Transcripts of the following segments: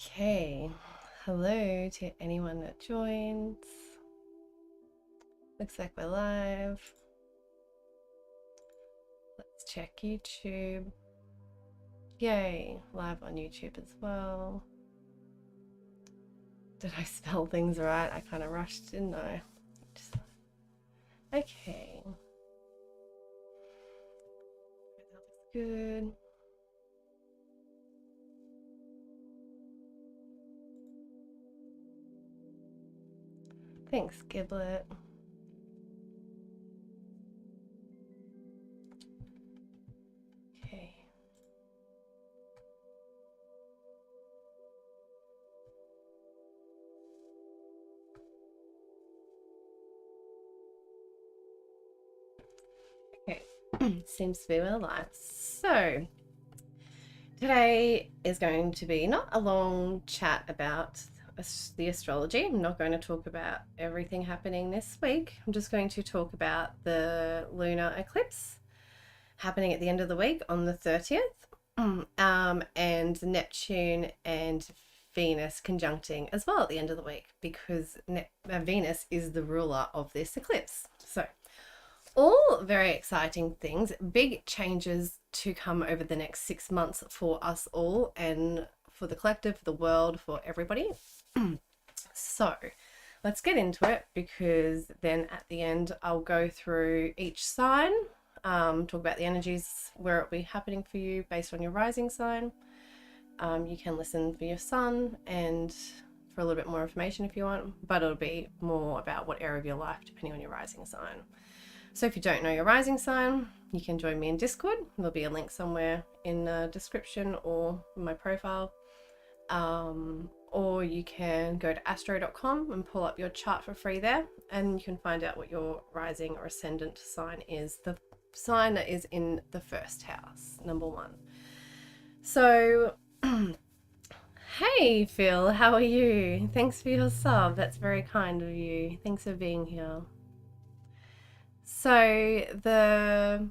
Okay, hello to anyone that joins. Looks like we're live. Let's check YouTube. Yay, live on YouTube as well. Did I spell things right? I kind of rushed, didn't I? Okay. That looks good. Thanks, Giblet. Okay. Okay. Seems to be well live. So today is going to be not a long chat about the astrology. I'm not going to talk about everything happening this week. I'm just going to talk about the lunar eclipse happening at the end of the week on the 30th, and Neptune and Venus conjuncting as well at the end of the week, because Venus is the ruler of this eclipse. So all very exciting things, big changes to come over the next 6 months for us all and for the collective, for the world, for everybody. So let's get into it, because then at the end I'll go through each sign, talk about the energies, where it'll be happening for you based on your rising sign. You can listen for your sun and for a little bit more information if you want, but it'll be more about what area of your life depending on your rising sign. So if you don't know your rising sign, you can join me in Discord. There'll be a link somewhere in the description or in my profile. Or you can go to astro.com and pull up your chart for free there, and you can find out what your rising or ascendant sign is, the sign that is in the first house, number 1. So hey Phil, how are you? Thanks for your sub, that's very kind of you. Thanks for being here. So the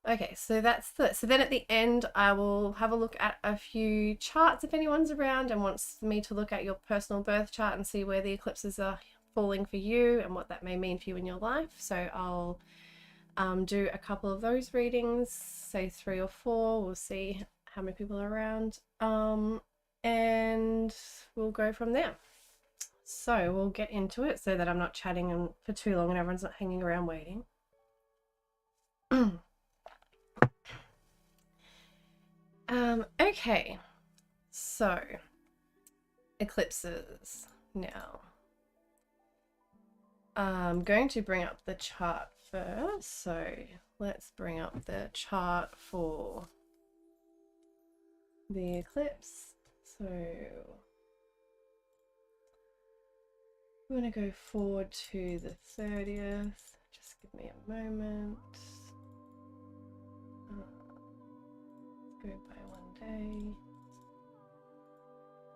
okay, so that's so then at the end I will have a look at a few charts if anyone's around and wants me to look at your personal birth chart and see where the eclipses are falling for you and what that may mean for you in your life. So I'll do a couple of those readings, say 3 or 4. We'll see how many people are around, and we'll go from there. So we'll get into it so that I'm not chatting for too long and everyone's not hanging around waiting. Okay, so eclipses now. I'm going to bring up the chart first, so let's bring up the chart for the eclipse. So we're going to go forward to the 30th. Just give me a moment. Go by 1 day.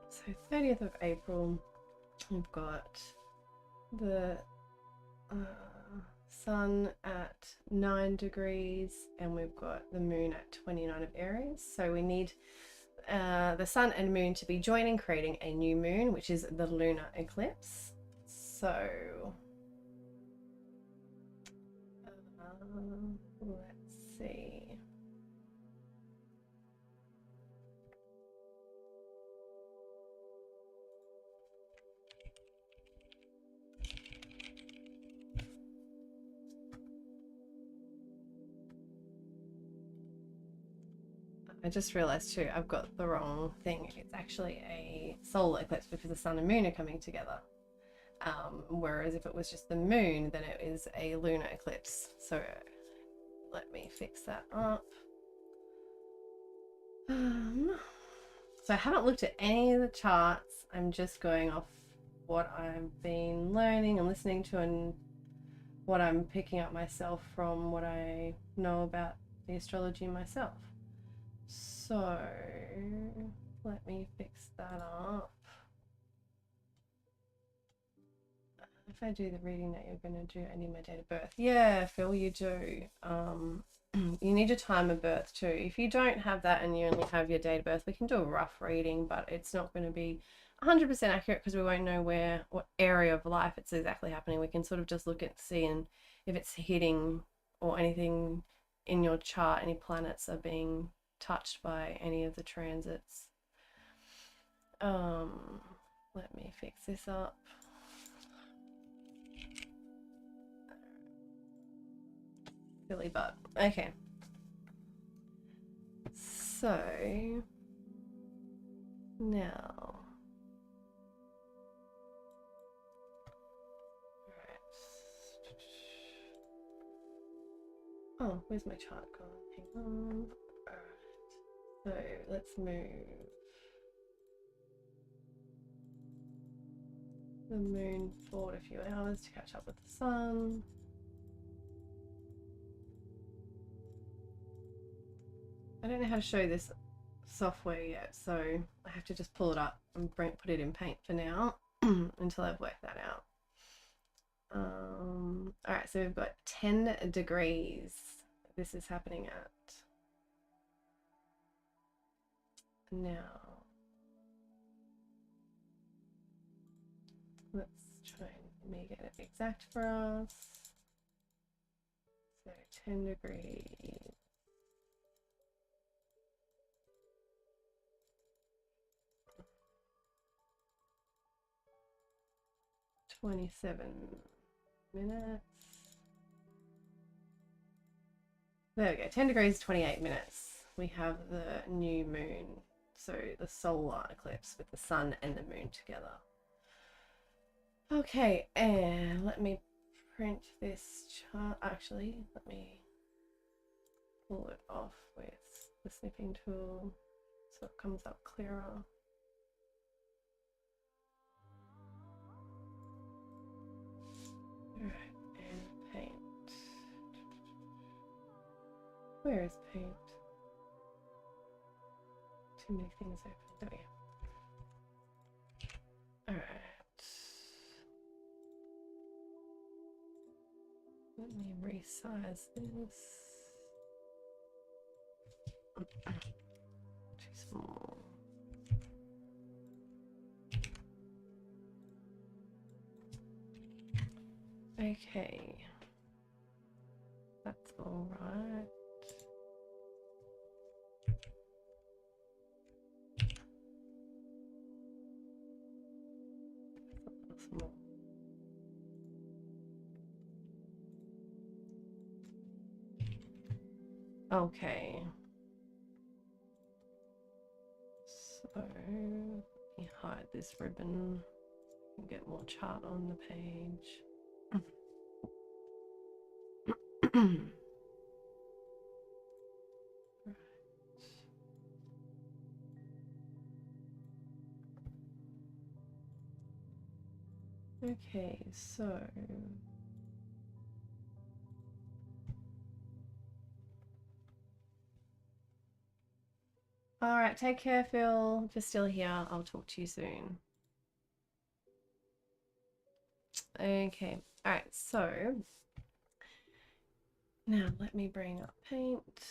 So 30th of April, we've got the sun at 9 degrees and we've got the moon at 29 of Aries. So we need the sun and moon to be joining, creating a new moon, which is the lunar eclipse. So let's see. I just realized too, I've got the wrong thing. It's actually a solar eclipse because the sun and moon are coming together. Whereas if it was just the moon, then it is a lunar eclipse. So let me fix that up. So I haven't looked at any of the charts. I'm just going off what I've been learning and listening to and what I'm picking up myself from what I know about the astrology myself. So let me fix that up. If I do the reading that you're going to do, I need my date of birth. Yeah, Phil, you do. you need your time of birth too. If you don't have that and you only have your date of birth, we can do a rough reading, but it's not going to be 100% accurate because we won't know what area of life it's exactly happening. We can sort of just look at seeing if it's hitting or anything in your chart, any planets are being touched by any of the transits. Let me fix this up. Silly butt. Okay. So now, right. Oh, where's my chart gone? Hang on. Alright. So let's move the moon forward a few hours to catch up with the sun. I don't know how to show this software yet, so I have to just pull it up and put it in Paint for now until I've worked that out. All right, so we've got 10 degrees. This is happening at now. Let's try and make it exact for us. So 10 degrees. 27 minutes. There we go, 10 degrees, 28 minutes. We have the new moon, so the solar eclipse with the sun and the moon together. Okay, and let me print this chart. Actually, let me pull it off with the snipping tool so it comes up clearer. Alright, and paint. Where is paint? Too many things open. There we go. Alright. Let me resize this. Too small. Okay. That's all right. Small. Okay. So let me hide this ribbon and get more chart on the page. Okay, so all right, take care, Phil. If you're still here, I'll talk to you soon. Okay, all right, so now let me bring up paint.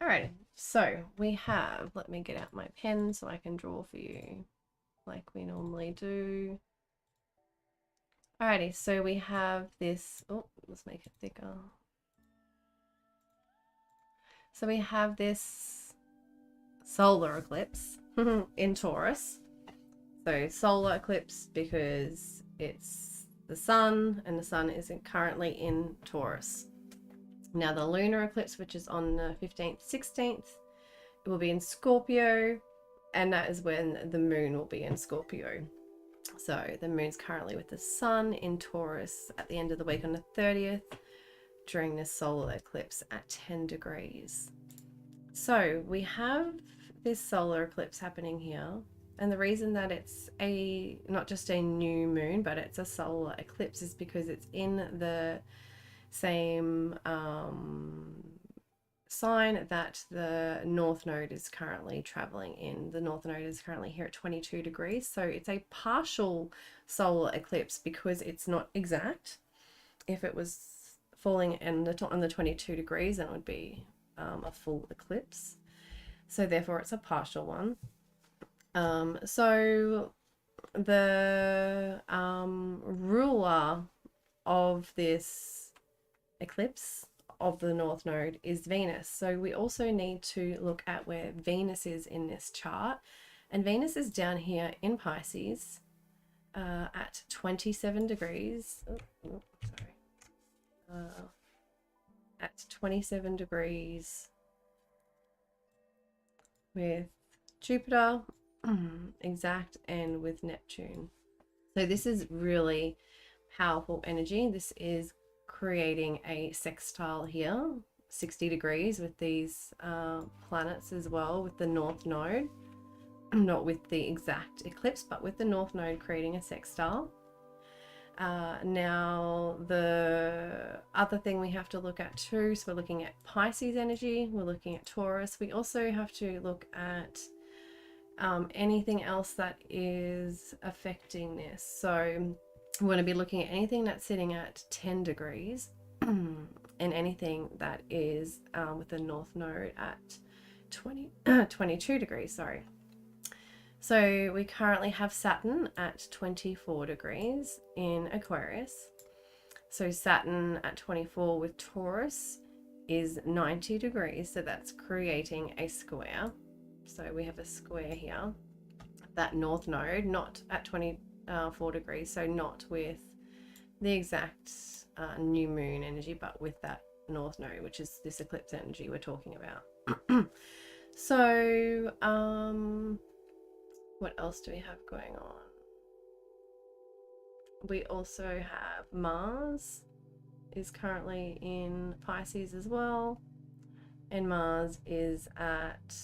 All right, so we have, let me get out my pen so I can draw for you like we normally do. Alrighty, so we have this, oh, let's make it thicker. So we have this solar eclipse in Taurus. So solar eclipse because it's the sun and the sun isn't currently in Taurus. Now the lunar eclipse, which is on the 15th, 16th, it will be in Scorpio, and that is when the moon will be in Scorpio. So the moon's currently with the sun in Taurus at the end of the week on the 30th during this solar eclipse at 10 degrees. So we have this solar eclipse happening here, and the reason that it's not just a new moon but it's a solar eclipse is because it's in the same sign that the North Node is currently traveling in. The North Node is currently here at 22 degrees, so it's a partial solar eclipse because it's not exact. If it was falling on the 22 degrees, and it would be a full eclipse. So therefore it's a partial one. So the ruler of this eclipse of the North Node is Venus. So we also need to look at where Venus is in this chart. And Venus is down here in Pisces at 27 degrees. At 27 degrees with Jupiter exact and with Neptune. So this is really powerful energy. This is creating a sextile here, 60 degrees with these planets as well, with the North Node. Not with the exact eclipse, but with the North Node creating a sextile. Now, the other thing we have to look at too, so we're looking at Pisces energy, we're looking at Taurus. We also have to look at anything else that is affecting this. So we're going to be looking at anything that's sitting at 10 degrees and anything that is with the North Node at 22 degrees, sorry. So we currently have Saturn at 24 degrees in Aquarius. So Saturn at 24 with Taurus is 90 degrees. So that's creating a square. So we have a square here. That North Node, not at 24 degrees. So not with the exact new moon energy, but with that North Node, which is this eclipse energy we're talking about. So, what else do we have going on? We also have Mars is currently in Pisces as well. And Mars is at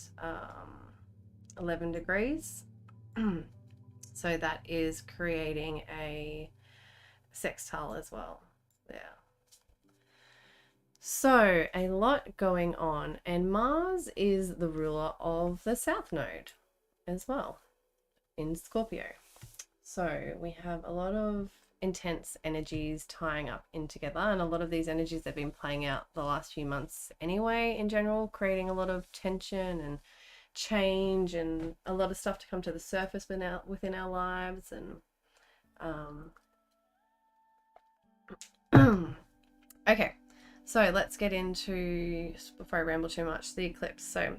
11 degrees. So that is creating a sextile as well there. So a lot going on. And Mars is the ruler of the South Node as well, in Scorpio. So we have a lot of intense energies tying up in together, and a lot of these energies have been playing out the last few months anyway in general, creating a lot of tension and change and a lot of stuff to come to the surface within our lives. And okay, so let's get into, before I ramble too much, the eclipse. So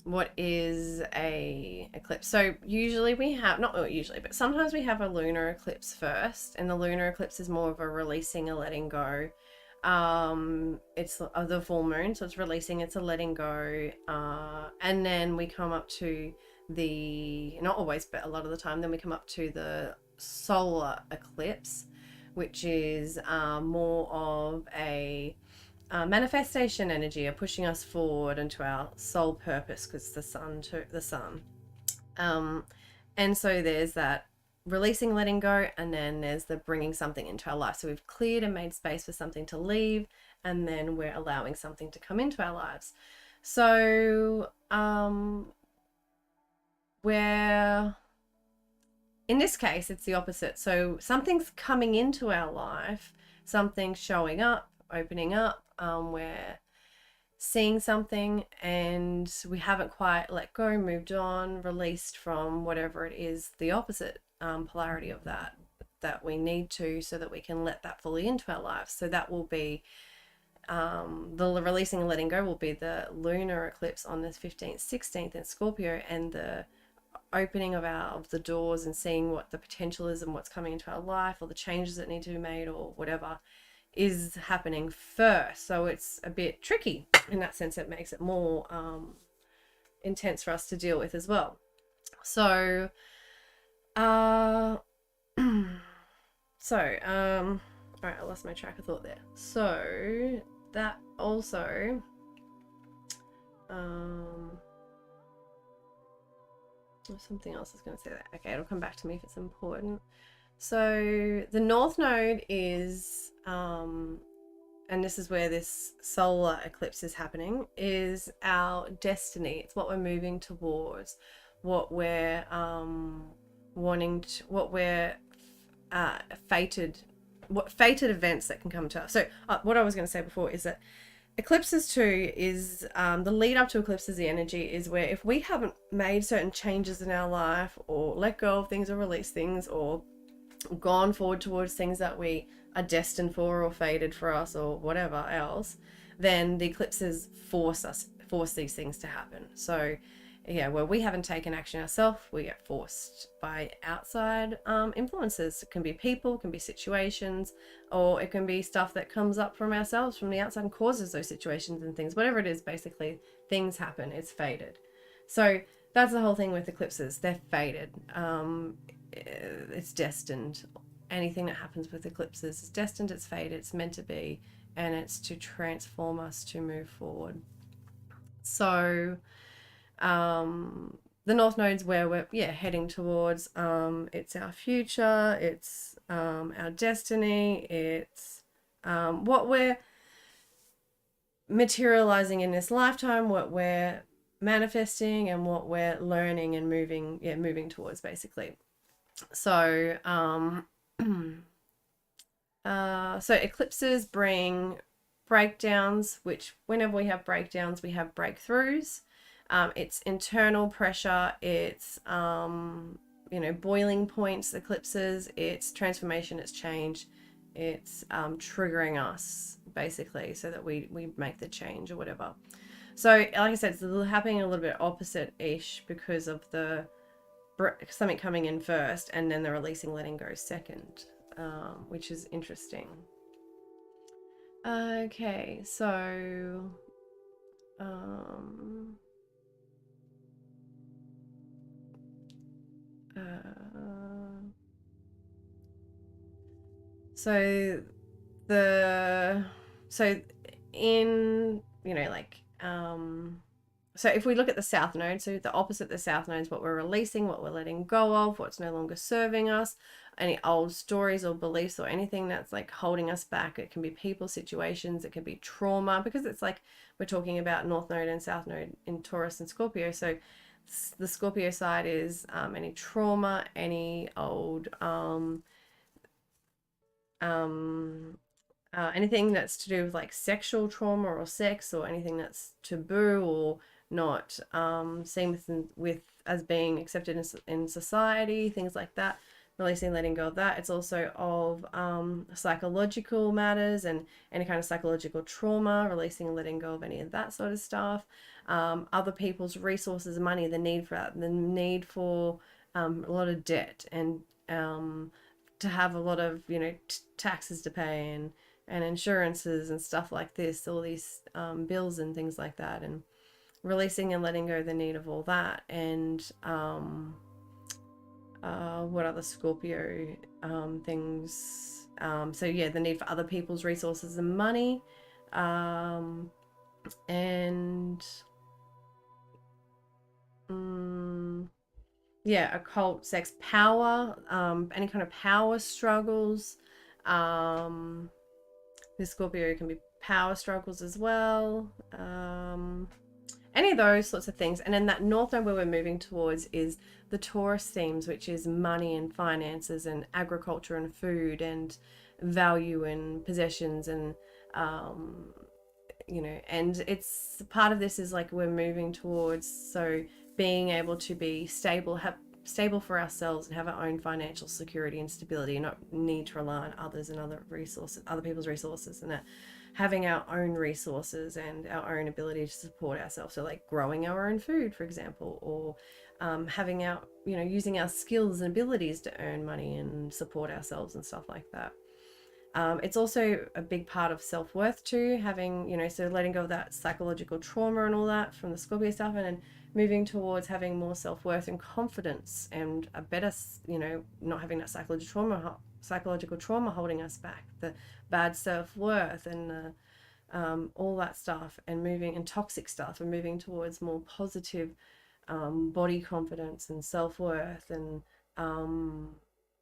what is a eclipse? So usually we have, not usually, but sometimes we have a lunar eclipse first, and the lunar eclipse is more of a releasing, a letting go. It's the full moon, so it's releasing, it's a letting go, and then we come up to the, not always, but a lot of the time, then we come up to the solar eclipse, which is more of a manifestation energy, are pushing us forward into our soul purpose, because the sun. And so there's that releasing, letting go, and then there's the bringing something into our life. So we've cleared and made space for something to leave, and then we're allowing something to come into our lives. So we're, in this case, it's the opposite. So something's coming into our life, something's showing up, opening up. We're seeing something and we haven't quite let go, moved on, released from whatever it is, the opposite polarity of that we need to, so that we can let that fully into our lives. So that will be the releasing and letting go will be the lunar eclipse on the 15th, 16th in Scorpio, and the opening of the doors and seeing what the potential is and what's coming into our life, or the changes that need to be made, or whatever is happening first. So it's a bit tricky in that sense. It makes it more intense for us to deal with as well. So all right, I lost my track of thought there. So that also something else I was going to say that. Okay, it'll come back to me if it's important. So the North Node is, and this is where this solar eclipse is happening, is our destiny. It's what we're moving towards, what we're wanting to, what we're fated what fated events that can come to us. So what I was going to say before is that eclipses too is the lead up to eclipses, the energy is where if we haven't made certain changes in our life or let go of things or release things or gone forward towards things that we are destined for or fated for us or whatever else, then the eclipses force these things to happen. So yeah, where we haven't taken action ourselves, we get forced by outside influences. It can be people, it can be situations, or it can be stuff that comes up from ourselves from the outside and causes those situations and things. Whatever it is, basically, things happen. It's fated. So that's the whole thing with eclipses. They're fated. It's destined. Anything that happens with eclipses is destined, it's fated, it's meant to be, and it's to transform us to move forward. So the North Node's where we're heading towards. It's our future, it's our destiny, it's what we're materializing in this lifetime, what we're manifesting, and what we're learning and moving towards, basically. So so eclipses bring breakdowns, which whenever we have breakdowns, we have breakthroughs. It's internal pressure, it's boiling points, eclipses, it's transformation, it's change, it's triggering us basically so that we make the change or whatever. So like I said, it's happening a little bit opposite-ish because of the something coming in first and then the releasing, letting go second, which is interesting. Okay, so so if we look at the South Node, so the opposite of the South Node is what we're releasing, what we're letting go of, what's no longer serving us, any old stories or beliefs or anything that's like holding us back. It can be people, situations, it can be trauma, because it's like we're talking about North Node and South Node in Taurus and Scorpio. So the Scorpio side is any trauma, any old anything that's to do with like sexual trauma or sex, or anything that's taboo or not seen with as being accepted in society, things like that. Releasing, letting go of that. It's also of psychological matters and any kind of psychological trauma, releasing and letting go of any of that sort of stuff. Other people's resources, money, the need for that, the need for a lot of debt, and to have a lot of taxes to pay and insurances and stuff like this, all these bills and things like that, and releasing and letting go the need of all that. And what other Scorpio things? So yeah, the need for other people's resources and money, and occult, sex, power, any kind of power struggles. This Scorpio can be power struggles as well. Any of those sorts of things. And then that North Node where we're moving towards is the Taurus themes, which is money and finances and agriculture and food and value and possessions and and it's part of this is like we're moving towards, so being able to be stable for ourselves and have our own financial security and stability, and not need to rely on others and other people's resources, and that having our own resources and our own ability to support ourselves. So like growing our own food, for example, or having our using our skills and abilities to earn money and support ourselves and stuff like that. It's also a big part of self-worth too, having so letting go of that psychological trauma and all that from the Scorpio stuff, and then moving towards having more self-worth and confidence and a better not having that psychological trauma holding us back, the bad self-worth and all that stuff, and moving, and toxic stuff, and moving towards more positive body confidence and self-worth and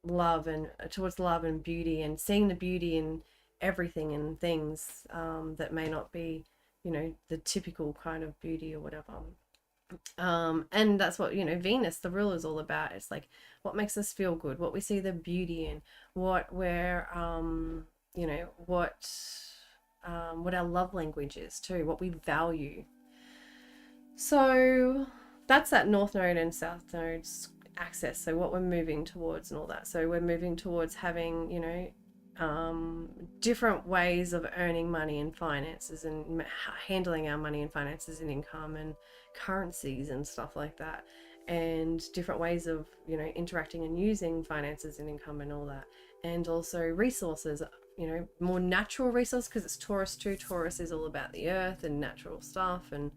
love, and towards love and beauty, and seeing the beauty in everything and things that may not be the typical kind of beauty or whatever. And that's what, Venus, the ruler, is all about. It's like what makes us feel good, what we see the beauty in, what we're, what our love language is too, what we value. So that's that North Node and South Node's access. So what we're moving towards and all that. So we're moving towards having, different ways of earning money and finances, and handling our money and finances and income and currencies and stuff like that, and different ways of, interacting and using finances and income and all that. And also resources, more natural resources, because it's Taurus too. Taurus is all about the earth and natural stuff and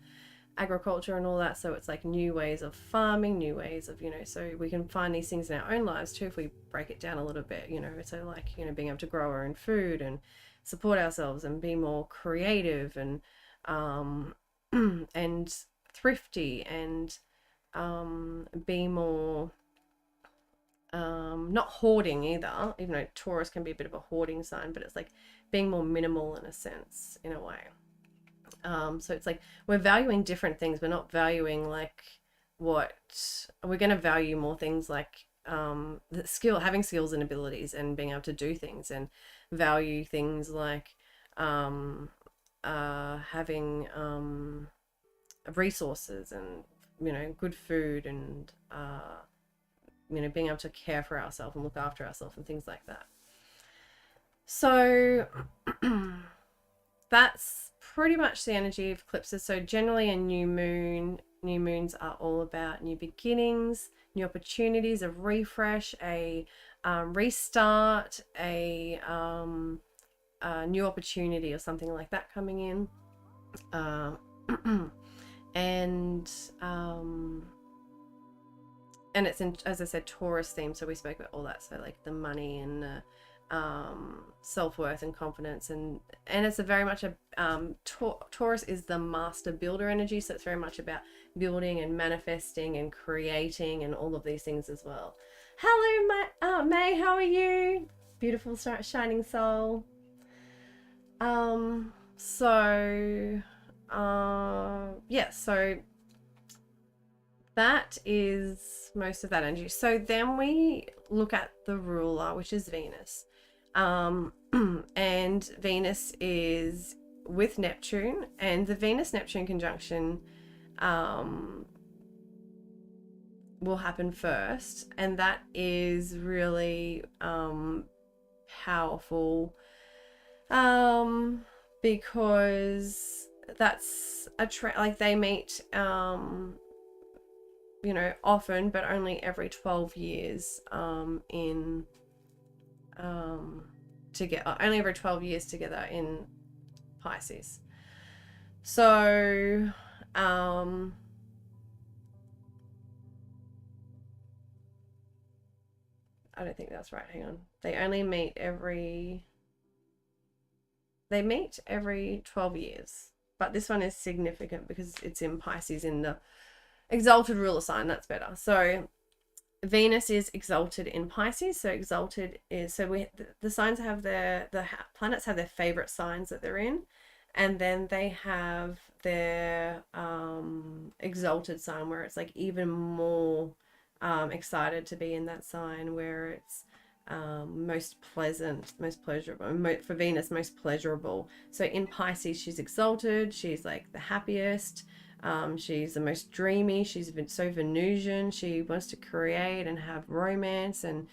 agriculture and all that. So it's like new ways of farming, new ways of, so we can find these things in our own lives too if we break it down a little bit. So like, being able to grow our own food and support ourselves and be more creative and and thrifty, and be more not hoarding either, even though Taurus can be a bit of a hoarding sign, but it's like being more minimal in a sense, in a way. So it's like we're valuing different things. We're not valuing like what we're going to value more things like the skill, having skills and abilities and being able to do things, and value things like having resources and good food, and being able to care for ourselves and look after ourselves and things like that. So that's pretty much the energy of eclipses. So generally a new moons are all about new beginnings, new opportunities, a refresh, a restart, a new opportunity or something like that coming in. And it's in, as I said, Taurus theme. So we spoke about all that. So like the money and the self-worth and confidence, and it's a very much a Taurus is the master builder energy, so it's very much about building and manifesting and creating and all of these things as well. Hello, May, how are you? Beautiful shining soul. So that is most of that energy. So then we look at the ruler, which is Venus. And Venus is with Neptune, and the Venus-Neptune conjunction will happen first, and that is really powerful because that's like they meet often, but only every 12 years only every 12 years together in Pisces. So I don't think that's right, hang on. They meet every 12 years, but this one is significant because it's in Pisces, in the exalted ruler sign. That's better. So Venus is exalted in Pisces. So exalted is, so the signs have the planets have their favorite signs that they're in, and then they have their exalted sign where it's like even more excited to be in that sign, where it's most pleasant, most pleasurable. For Venus, most pleasurable. So in Pisces, she's exalted. She's like the happiest. She's the most dreamy. She's been so Venusian. She wants to create and have romance and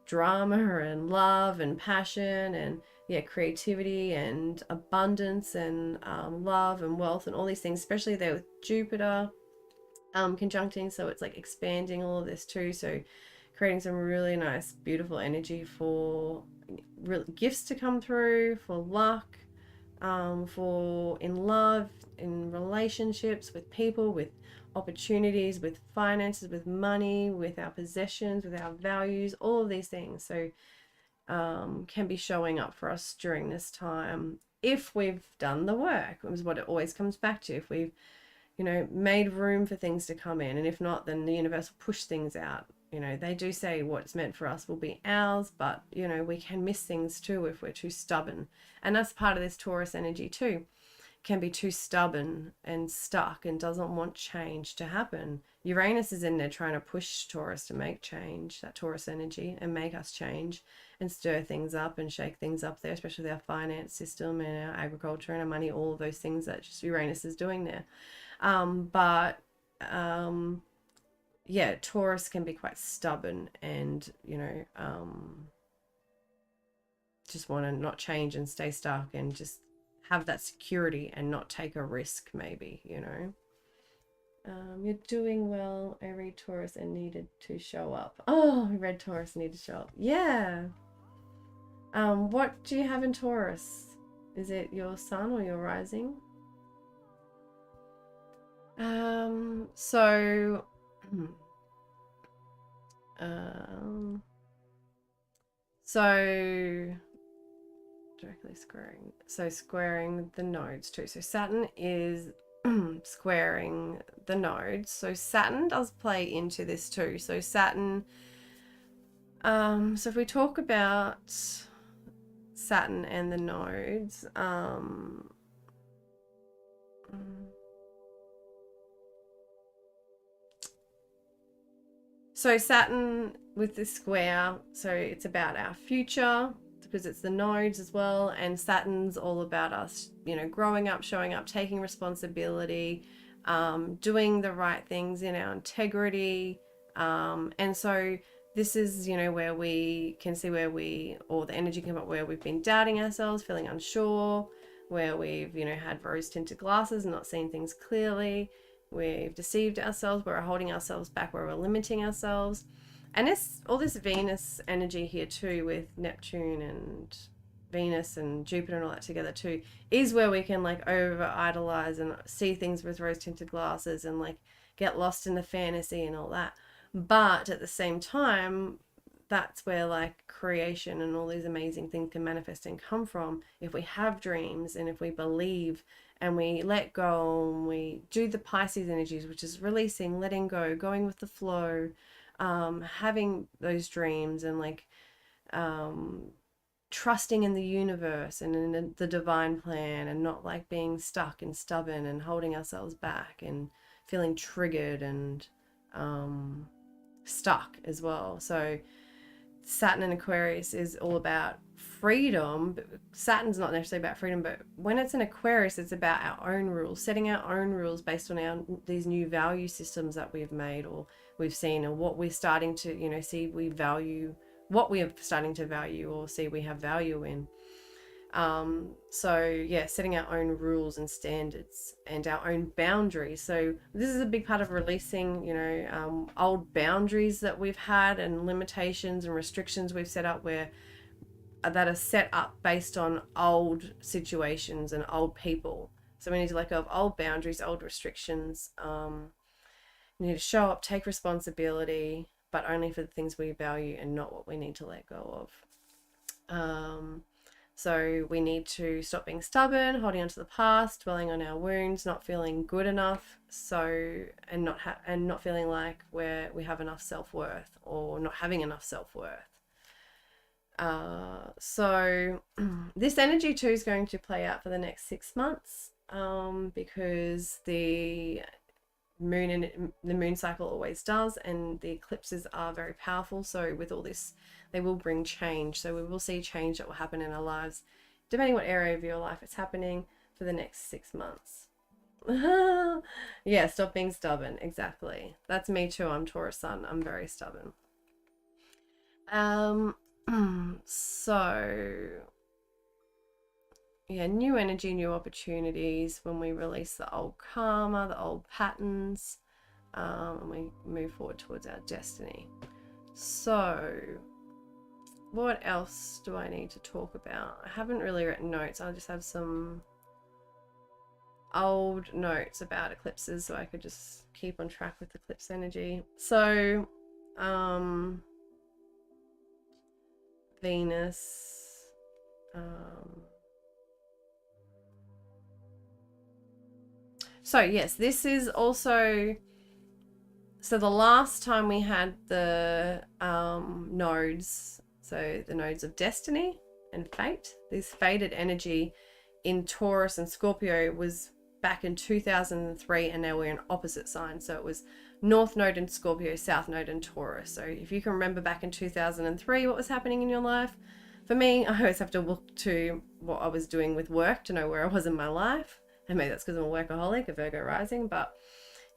drama and love and passion and creativity and abundance and love and wealth and all these things, especially there with Jupiter conjuncting. So it's like expanding all of this too. So creating some really nice, beautiful energy for gifts to come through, for luck, for in love, in relationships, with people, with opportunities, with finances, with money, with our possessions, with our values, all of these things. So can be showing up for us during this time if we've done the work, is what it always comes back to. If we've made room for things to come in, and if not, then the universe will push things out. They do say what's meant for us will be ours, but we can miss things too if we're too stubborn, and that's part of this Taurus energy too. can be too stubborn and stuck and doesn't want change to happen. Uranus is in there trying to push Taurus to make change, that Taurus energy, and make us change and stir things up and shake things up there, especially our finance system and our agriculture and our money, all of those things that just Uranus is doing there. Yeah, Taurus can be quite stubborn and, just want to not change and stay stuck and just have that security and not take a risk, maybe, You're doing well, Aries, Taurus, and needed to show up. Oh, red Taurus needed to show up. Yeah. What do you have in Taurus? Is it your sun or your rising? So directly squaring the nodes too. So Saturn is squaring the nodes. So Saturn does play into this too. So Saturn, so if we talk about Saturn and the nodes, so Saturn with the square, so it's about our future because it's the nodes as well, and Saturn's all about us, growing up, showing up, taking responsibility, doing the right things in our integrity, and so this is, where we can see or the energy come up where we've been doubting ourselves, feeling unsure, where we've, had rose-tinted glasses and not seeing things clearly. We've deceived ourselves, we're holding ourselves back, we're limiting ourselves. And it's all this Venus energy here too, with Neptune and Venus and Jupiter and all that together too, is where we can over idolize and see things with rose-tinted glasses and get lost in the fantasy and all that. But at the same time, that's where creation and all these amazing things can manifest and come from if we have dreams and if we believe and we let go and we do the Pisces energies, which is releasing, letting go, going with the flow, having those dreams and trusting in the universe and in the divine plan and not being stuck and stubborn and holding ourselves back and feeling triggered and stuck as well. So Saturn and Aquarius is all about freedom. Saturn's not necessarily about freedom, but when it's in Aquarius, it's about our own rules, setting our own rules based on these new value systems that we've made or we've seen, or what we're starting to see we value, what we are starting to value or see we have value in. So yeah, setting our own rules and standards and our own boundaries. So this is a big part of releasing, old boundaries that we've had and limitations and restrictions we've set up that are set up based on old situations and old people. So we need to let go of old boundaries, old restrictions. We need to show up, take responsibility, but only for the things we value and not what we need to let go of. So we need to stop being stubborn, holding on to the past, dwelling on our wounds, not feeling good enough, and not feeling like we have enough self-worth or not having enough self-worth. So this energy too is going to play out for the next 6 months, because the moon cycle always does, and the eclipses are very powerful. So with all this, they will bring change. So we will see change that will happen in our lives, depending what area of your life it's happening, for the next 6 months. Yeah, stop being stubborn. Exactly. That's me too. I'm Taurus sun. I'm very stubborn. So yeah, new energy, new opportunities when we release the old karma, the old patterns, and we move forward towards our destiny. So what else do I need to talk about? I haven't really written notes. I just have some old notes about eclipses so I could just keep on track with eclipse energy. So Venus, so yes, this is also, so the last time we had the nodes, so the nodes of destiny and fate, this fated energy in Taurus and Scorpio was back in 2003, and now we're in opposite signs. So it was North Node in Scorpio, South Node in Taurus. So if you can remember back in 2003 what was happening in your life, for me, I always have to look to what I was doing with work to know where I was in my life. And maybe that's because I'm a workaholic, a Virgo rising. But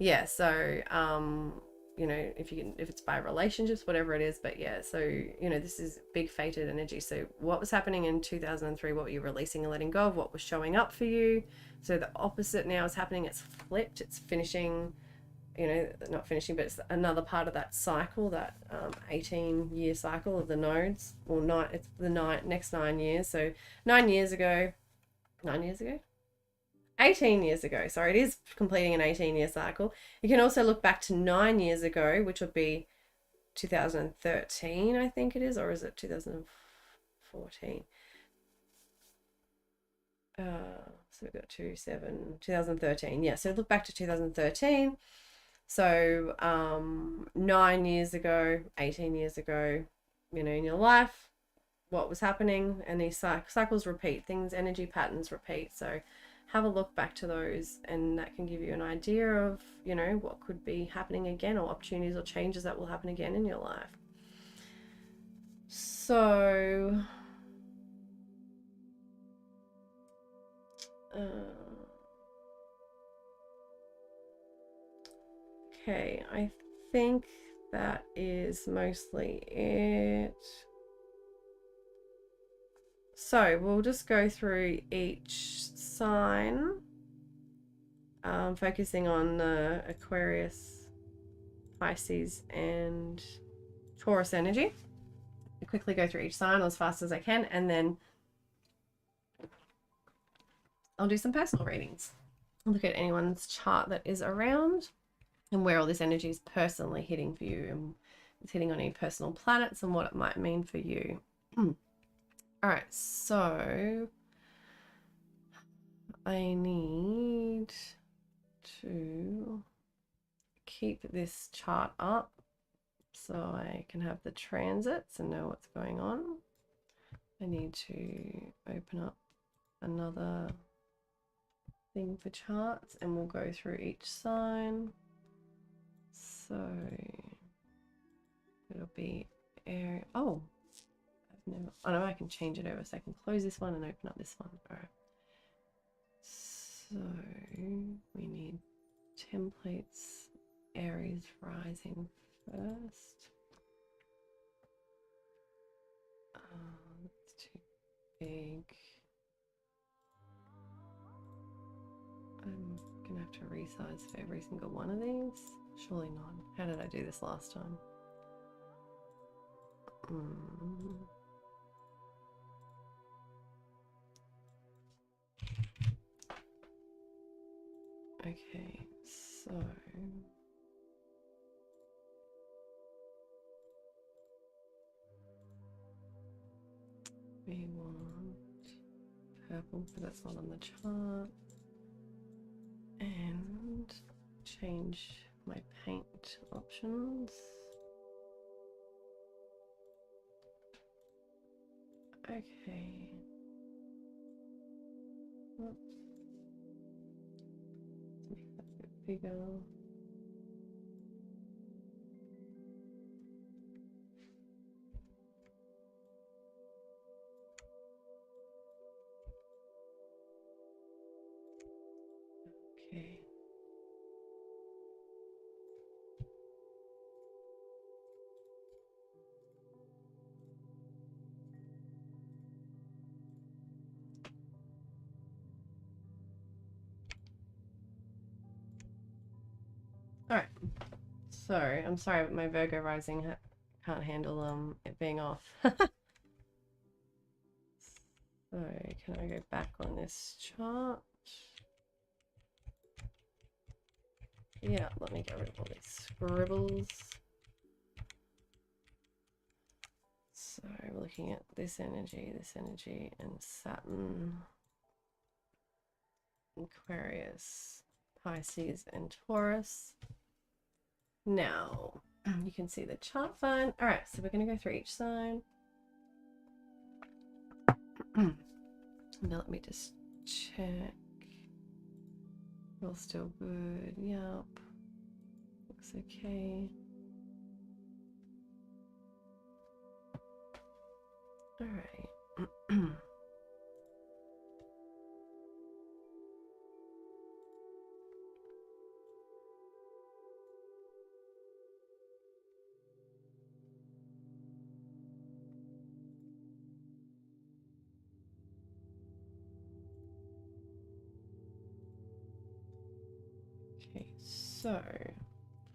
yeah, so you know, if it's by relationships, whatever it is. But yeah, so you know, this is big fated energy. So what was happening in 2003? What were you releasing and letting go of? What was showing up for you? So the opposite now is happening. It's flipped. It's finishing. You know, not finishing, but it's another part of that cycle, that 18-year cycle of the nodes, or nine. It's the next 9 years. So 9 years ago, 18 years ago. Sorry, it is completing an 18-year cycle. You can also look back to 9 years ago, which would be 2013, I think it is, or is it 2014? So we've got 2013. Yeah, so look back to 2013. So 9 years ago, 18 years ago, you know, in your life, what was happening, and these cycles repeat, things, energy patterns repeat. So have a look back to those, and that can give you an idea of, you know, what could be happening again, or opportunities or changes that will happen again in your life. So okay, I think that is mostly it. So we'll just go through each sign, focusing on the Aquarius, Pisces, and Taurus energy. I'll quickly go through each sign as fast as I can, and then I'll do some personal readings. I'll look at anyone's chart that is around and where all this energy is personally hitting for you, and it's hitting on any personal planets and what it might mean for you. All right, so I need to keep this chart up so I can have the transits and know what's going on. I need to open up another thing for charts, and we'll go through each sign. So it'll be Aries. Oh, I know I can change it over, so I can close this one and open up this one. All right. So we need templates. Aries rising first. That's too big. I'm gonna have to resize for every single one of these. Surely not. How did I do this last time? Okay, so we want purple because that's not on the chart, and change my paint options. Okay. Oops. Make that a bit bigger. Okay. All right. So I'm sorry, but my Virgo rising can't handle it being off. So can I go back on this chart? Yeah, let me get rid of all these scribbles. So we're looking at this energy, and Saturn, Aquarius, Pisces, and Taurus. Now, you can see the chart fine. All right, so we're going to go through each sign. Now let me just check. All still good. Yep. Looks okay. All right. Okay, so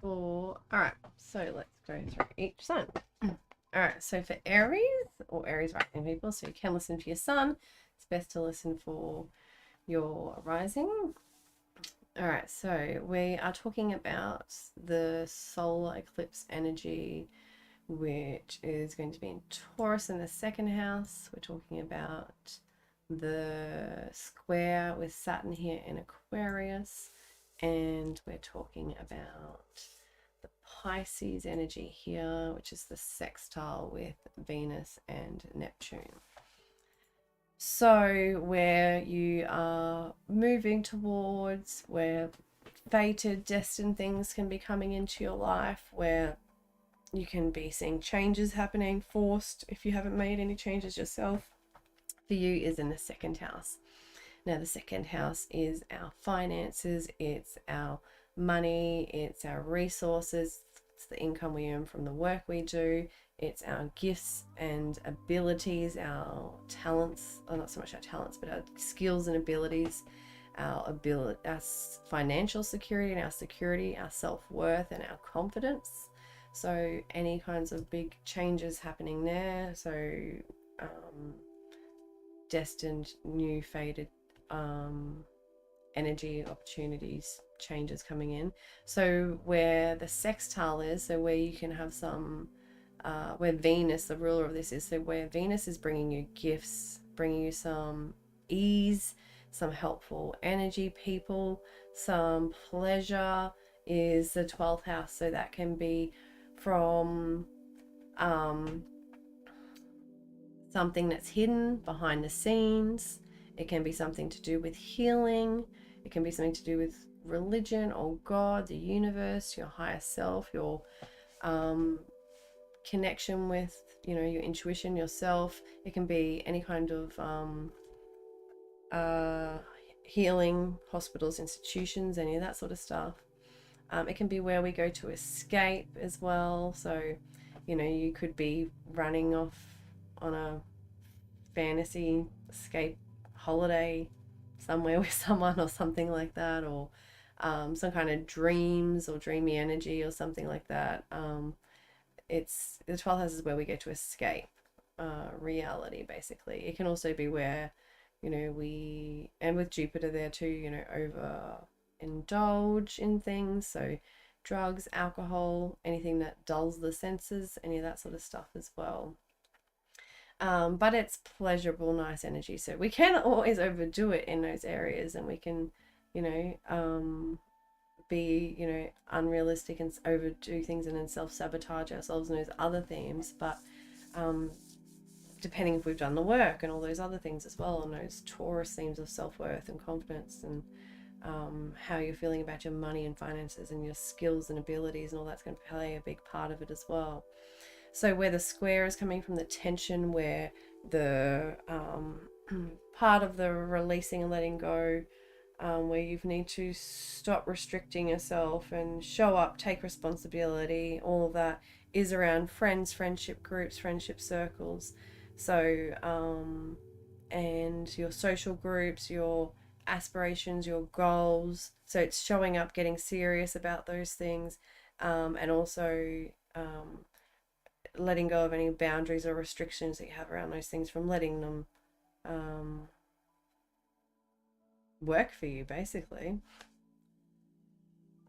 all right, so let's go through each sign. All right, so for Aries or Aries rising people, so you can listen for your sun. It's best to listen for your rising. All right, so we are talking about the solar eclipse energy, which is going to be in Taurus in the second house. We're talking about the square with Saturn here in Aquarius, and we're talking about the Pisces energy here, which is the sextile with Venus and Neptune. So where you are moving towards, where fated, destined things can be coming into your life, where you can be seeing changes happening, forced if you haven't made any changes yourself, for you is in the second house. Now the second house is our finances, it's our money, it's our resources, it's the income we earn from the work we do, it's our gifts and abilities, our talents, or not so much our talents, but our skills and abilities, our financial security and our security, our self-worth and our confidence. So any kinds of big changes happening there. So destined, new, fated energy, opportunities, changes coming in. So where the sextile is, so where you can have some, where Venus, the ruler of this is, so where Venus is bringing you gifts, bringing you some ease, some helpful energy, people, some pleasure, is the 12th house. So that can be from something that's hidden behind the scenes. It can be something to do with healing. It can be something to do with religion or God, the universe, your higher self, your connection with, your intuition, yourself. It can be any kind of healing, hospitals, institutions, any of that sort of stuff. It can be where we go to escape as well. So, you could be running off on a fantasy escape holiday somewhere with someone or something like that, or some kind of dreams or dreamy energy or something like that. It's the 12th house is where we get to escape reality, basically. It can also be where we, and with Jupiter there too, over indulge in things, so drugs, alcohol, anything that dulls the senses, any of that sort of stuff as well. But it's pleasurable, nice energy. So we can always overdo it in those areas, and we can, be, unrealistic and overdo things and then self-sabotage ourselves and those other themes. But depending if we've done the work and all those other things as well, and those Taurus themes of self-worth and confidence, and how you're feeling about your money and finances and your skills and abilities and all that's going to play a big part of it as well. So where the square is coming from, the tension, where the part of the releasing and letting go, where you need to stop restricting yourself and show up, take responsibility, all of that is around friends, friendship groups, friendship circles. So and your social groups, your aspirations, your goals. So it's showing up, getting serious about those things, and also letting go of any boundaries or restrictions that you have around those things, from letting them work for you, basically.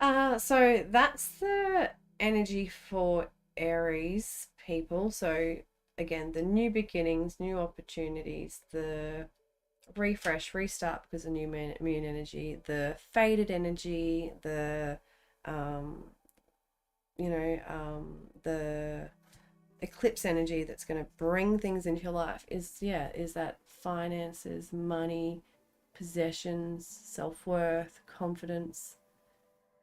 So that's the energy for Aries people. So again, the new beginnings, new opportunities, the refresh, restart because of new moon energy, the faded energy, the the eclipse energy that's going to bring things into your life is that finances, money, possessions, self-worth, confidence,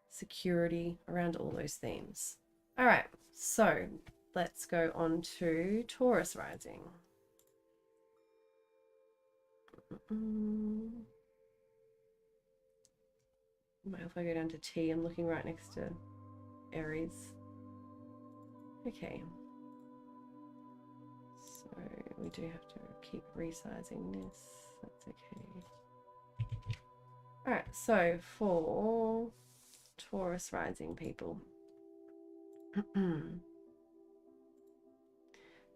security, around all those themes. All right, so let's go on to Taurus rising. If I go down to T, I'm looking right next to Aries. Okay. So we do have to keep resizing this. That's okay. All right, so for Taurus rising people.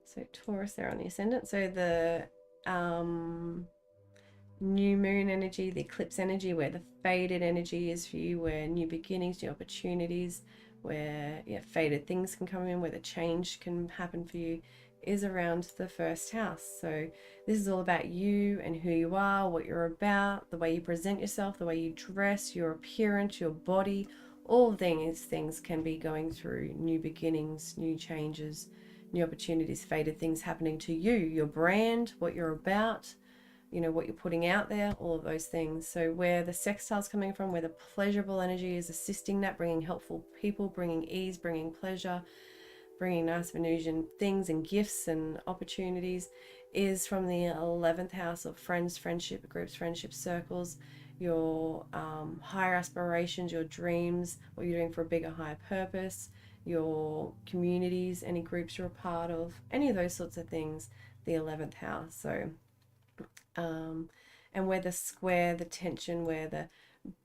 So Taurus, they're on the ascendant. So the new moon energy, the eclipse energy, where the faded energy is for you, where new beginnings, new opportunities, where faded things can come in, where the change can happen for you, is around the first house. So this is all about you and who you are, what you're about, the way you present yourself, the way you dress, your appearance, your body. All of these things can be going through new beginnings, new changes, new opportunities, faded things happening to you, your brand, what you're about, what you're putting out there, all of those things. So where the sextile's coming from, where the pleasurable energy is assisting that, bringing helpful people, bringing ease, bringing pleasure, bringing nice Venusian things and gifts and opportunities, is from the 11th house of friends, friendship groups, friendship circles, your higher aspirations, your dreams, what you're doing for a bigger, higher purpose, your communities, any groups you're a part of, any of those sorts of things, the 11th house. So and where the square, the tension, where the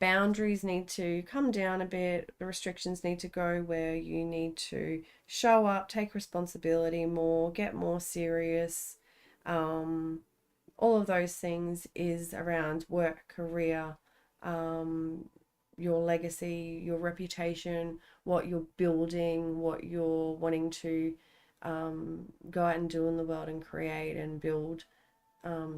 boundaries need to come down a bit, the restrictions need to go, where you need to show up, take responsibility more, get more serious. All of those things is around work, career, your legacy, your reputation, what you're building, what you're wanting to go out and do in the world and create and build,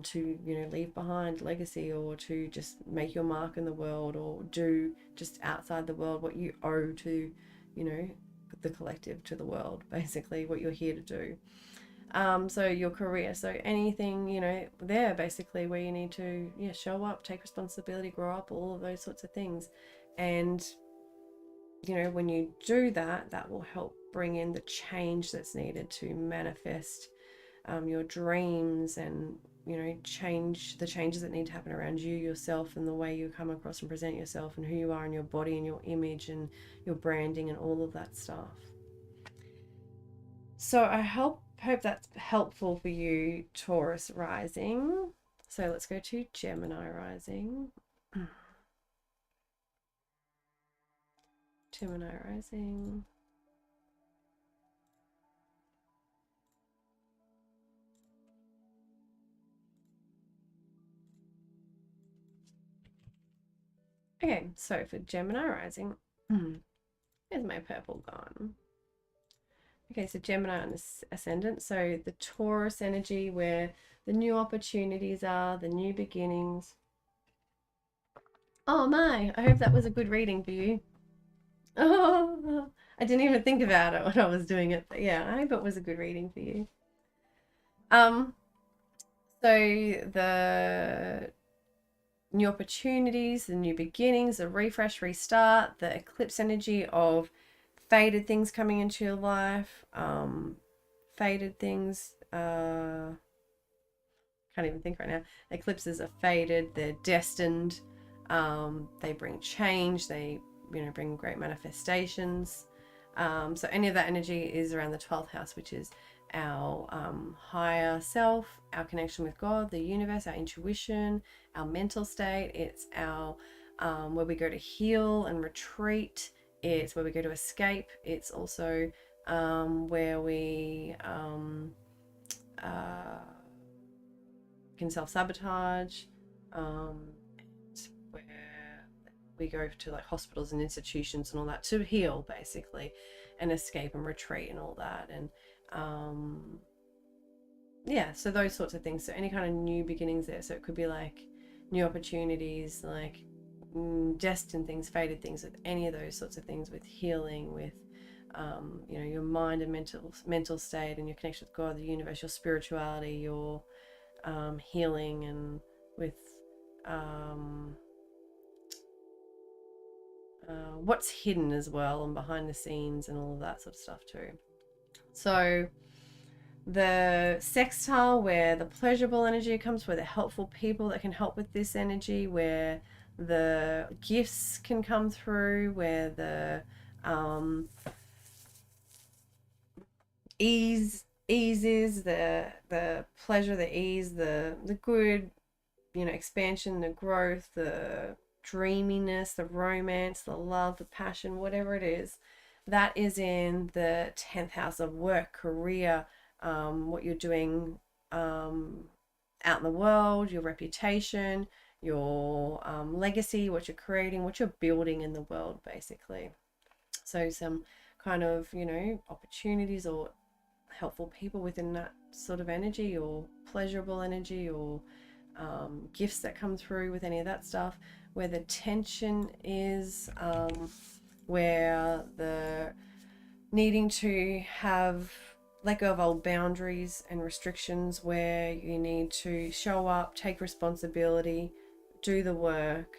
to leave behind legacy, or to just make your mark in the world, or do just outside the world what you owe to the collective, to the world, basically what you're here to do. So your career, so anything there basically where you need to show up, take responsibility, grow up, all of those sorts of things. And when you do that, that will help bring in the change that's needed to manifest your dreams, and change the changes that need to happen around you, yourself, and the way you come across and present yourself, and who you are, and your body and your image and your branding and all of that stuff. So I hope that's helpful for you, Taurus rising. So let's go to Gemini rising. Gemini rising. Okay, so for Gemini rising, where's my purple gone? Okay, so Gemini and Ascendant. So the Taurus energy, where the new opportunities are, the new beginnings. Oh my, I hope that was a good reading for you. Oh, I didn't even think about it when I was doing it, but yeah, I hope it was a good reading for you. So the new opportunities, the new beginnings, the refresh, restart, the eclipse energy of faded things coming into your life, faded things, can't even think right now. Eclipses are faded, they're destined, they bring change, they bring great manifestations. So any of that energy is around the 12th house, which is our higher self, our connection with God, the universe, our intuition, our mental state. It's our where we go to heal and retreat. It's where we go to escape. It's also where we can self-sabotage, where we go to like hospitals and institutions and all that to heal, basically, and escape and retreat and all that. And so those sorts of things. So any kind of new beginnings there. So it could be like new opportunities, like destined things, faded things, with any of those sorts of things, with healing, with your mind and mental state, and your connection with God, the universe, your spirituality, your healing, and with what's hidden as well, and behind the scenes and all of that sort of stuff too. So the sextile, where the pleasurable energy comes, where the helpful people that can help with this energy, where the gifts can come through, where the ease is the pleasure, the ease, the good, expansion, the growth, the dreaminess, the romance, the love, the passion, whatever it is, that is in the 10th house of work, career, what you're doing out in the world, your reputation, your legacy, what you're creating, what you're building in the world, basically. So some kind of, opportunities or helpful people within that sort of energy, or pleasurable energy, or gifts that come through with any of that stuff. Where the tension is, where the needing to have let go of old boundaries and restrictions, where you need to show up, take responsibility, do the work,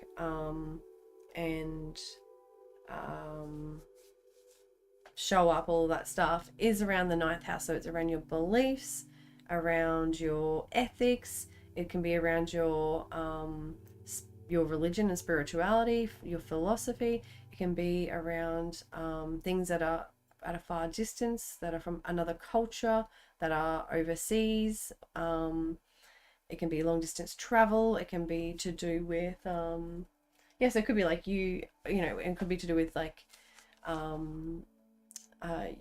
and show up, all that stuff is around the 9th house. So it's around your beliefs, around your ethics. It can be around your religion and spirituality, your philosophy. It can be around things that are at a far distance, that are from another culture, that are overseas. It can be long distance travel. It can be to do with so it could be like it could be to do with like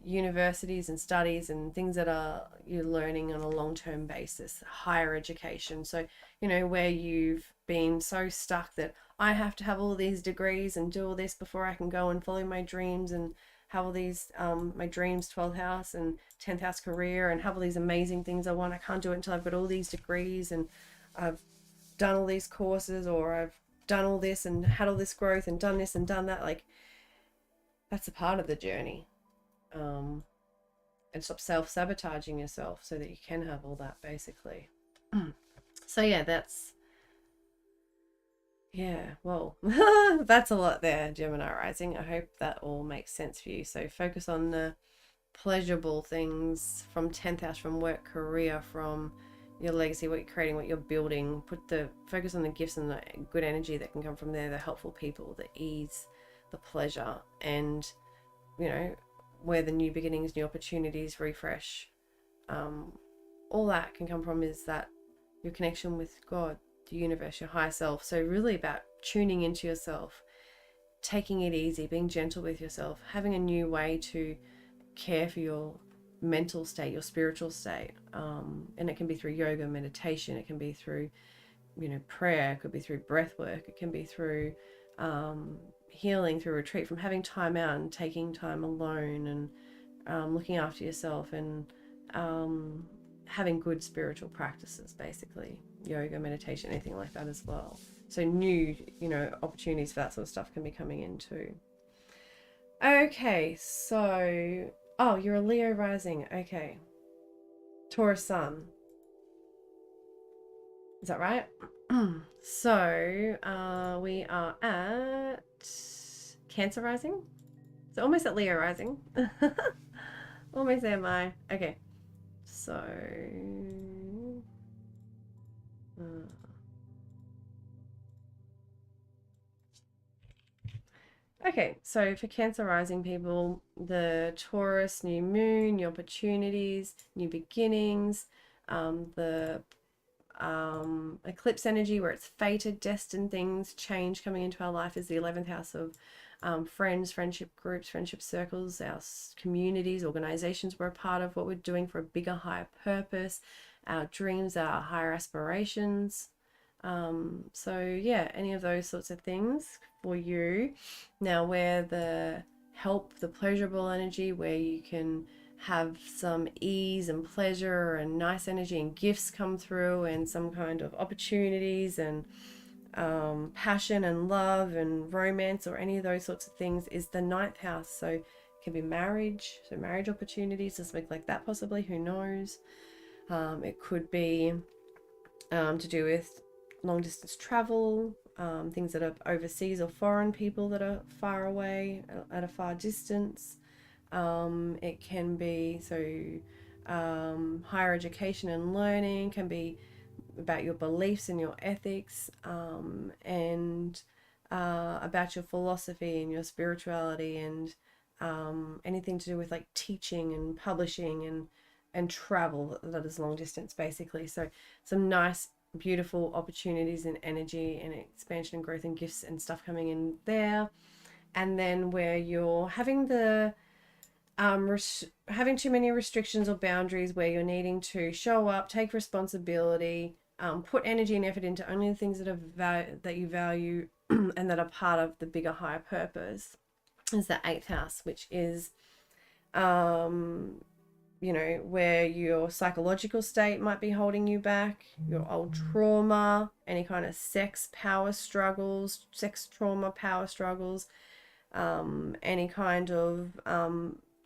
universities and studies and things that you're learning on a long-term basis, higher education. So where you've been so stuck that I have to have all these degrees and do all this before I can go and follow my dreams and have all these my dreams, 12th house and 10th house career, and have all these amazing things I want. I can't do it until I've got all these degrees and I've done all these courses, or I've done all this and had all this growth and done this and done that. Like, that's a part of the journey. And stop self-sabotaging yourself so that you can have all that, basically. So yeah, that's that's a lot there, Gemini rising. I hope that all makes sense for you. So focus on the pleasurable things from 10th house, from work, career, from your legacy, what you're creating, what you're building. Focus on the gifts and the good energy that can come from there, the helpful people, the ease, the pleasure, and where the new beginnings, new opportunities, refresh, all that can come from is that your connection with God, the universe, your higher self. So really about tuning into yourself, taking it easy, being gentle with yourself, having a new way to care for your mental state, your spiritual state. And it can be through yoga, meditation. It can be through, prayer. It could be through breath work. It can be through healing, through retreat, from having time out and taking time alone, and looking after yourself, and having good spiritual practices, basically yoga, meditation, anything like that as well. So new opportunities for that sort of stuff can be coming in too. Okay, so you're a Leo rising. Okay, Taurus sun, is that right? So we are at Cancer rising, so almost at Leo rising. Almost there, Mai. Okay, so okay, so for Cancer rising people, the Taurus new moon, new opportunities, new beginnings, the eclipse energy, where it's fated, destined things, change coming into our life, is the 11th house of friends, friendship groups, friendship circles, our communities, organizations we're a part of, what we're doing for a bigger, higher purpose, our dreams, our higher aspirations. So yeah, any of those sorts of things for you. Now, where the pleasurable energy, where you can have some ease and pleasure and nice energy and gifts come through, and some kind of opportunities and passion and love and romance, or any of those sorts of things, is the 9th house. So it can be marriage, so marriage opportunities or something like that, possibly, who knows. It could be to do with long distance travel, things that are overseas or foreign, people that are far away at a far distance. It can be higher education and learning, can be about your beliefs and your ethics, and about your philosophy and your spirituality, and anything to do with like teaching and publishing and travel that is long distance basically. So some nice beautiful opportunities and energy and expansion and growth and gifts and stuff coming in there. And then where you're having the having too many restrictions or boundaries, where you're needing to show up, take responsibility, put energy and effort into only the things that that you value and that are part of the bigger higher purpose, is the 8th house, which is where your psychological state might be holding you back, your old trauma, any kind of sex trauma, power struggles, any kind of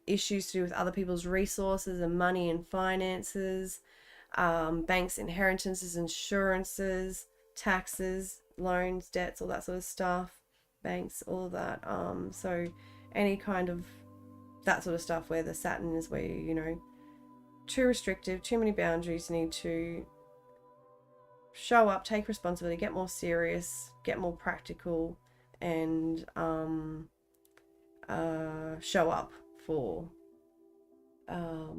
issues to do with other people's resources and money and finances, banks, inheritances, insurances, taxes, loans, debts, all that sort of stuff, banks, all of that. So any kind of that sort of stuff where the Saturn is where too restrictive, too many boundaries, need to show up, take responsibility, get more serious, get more practical, and show up for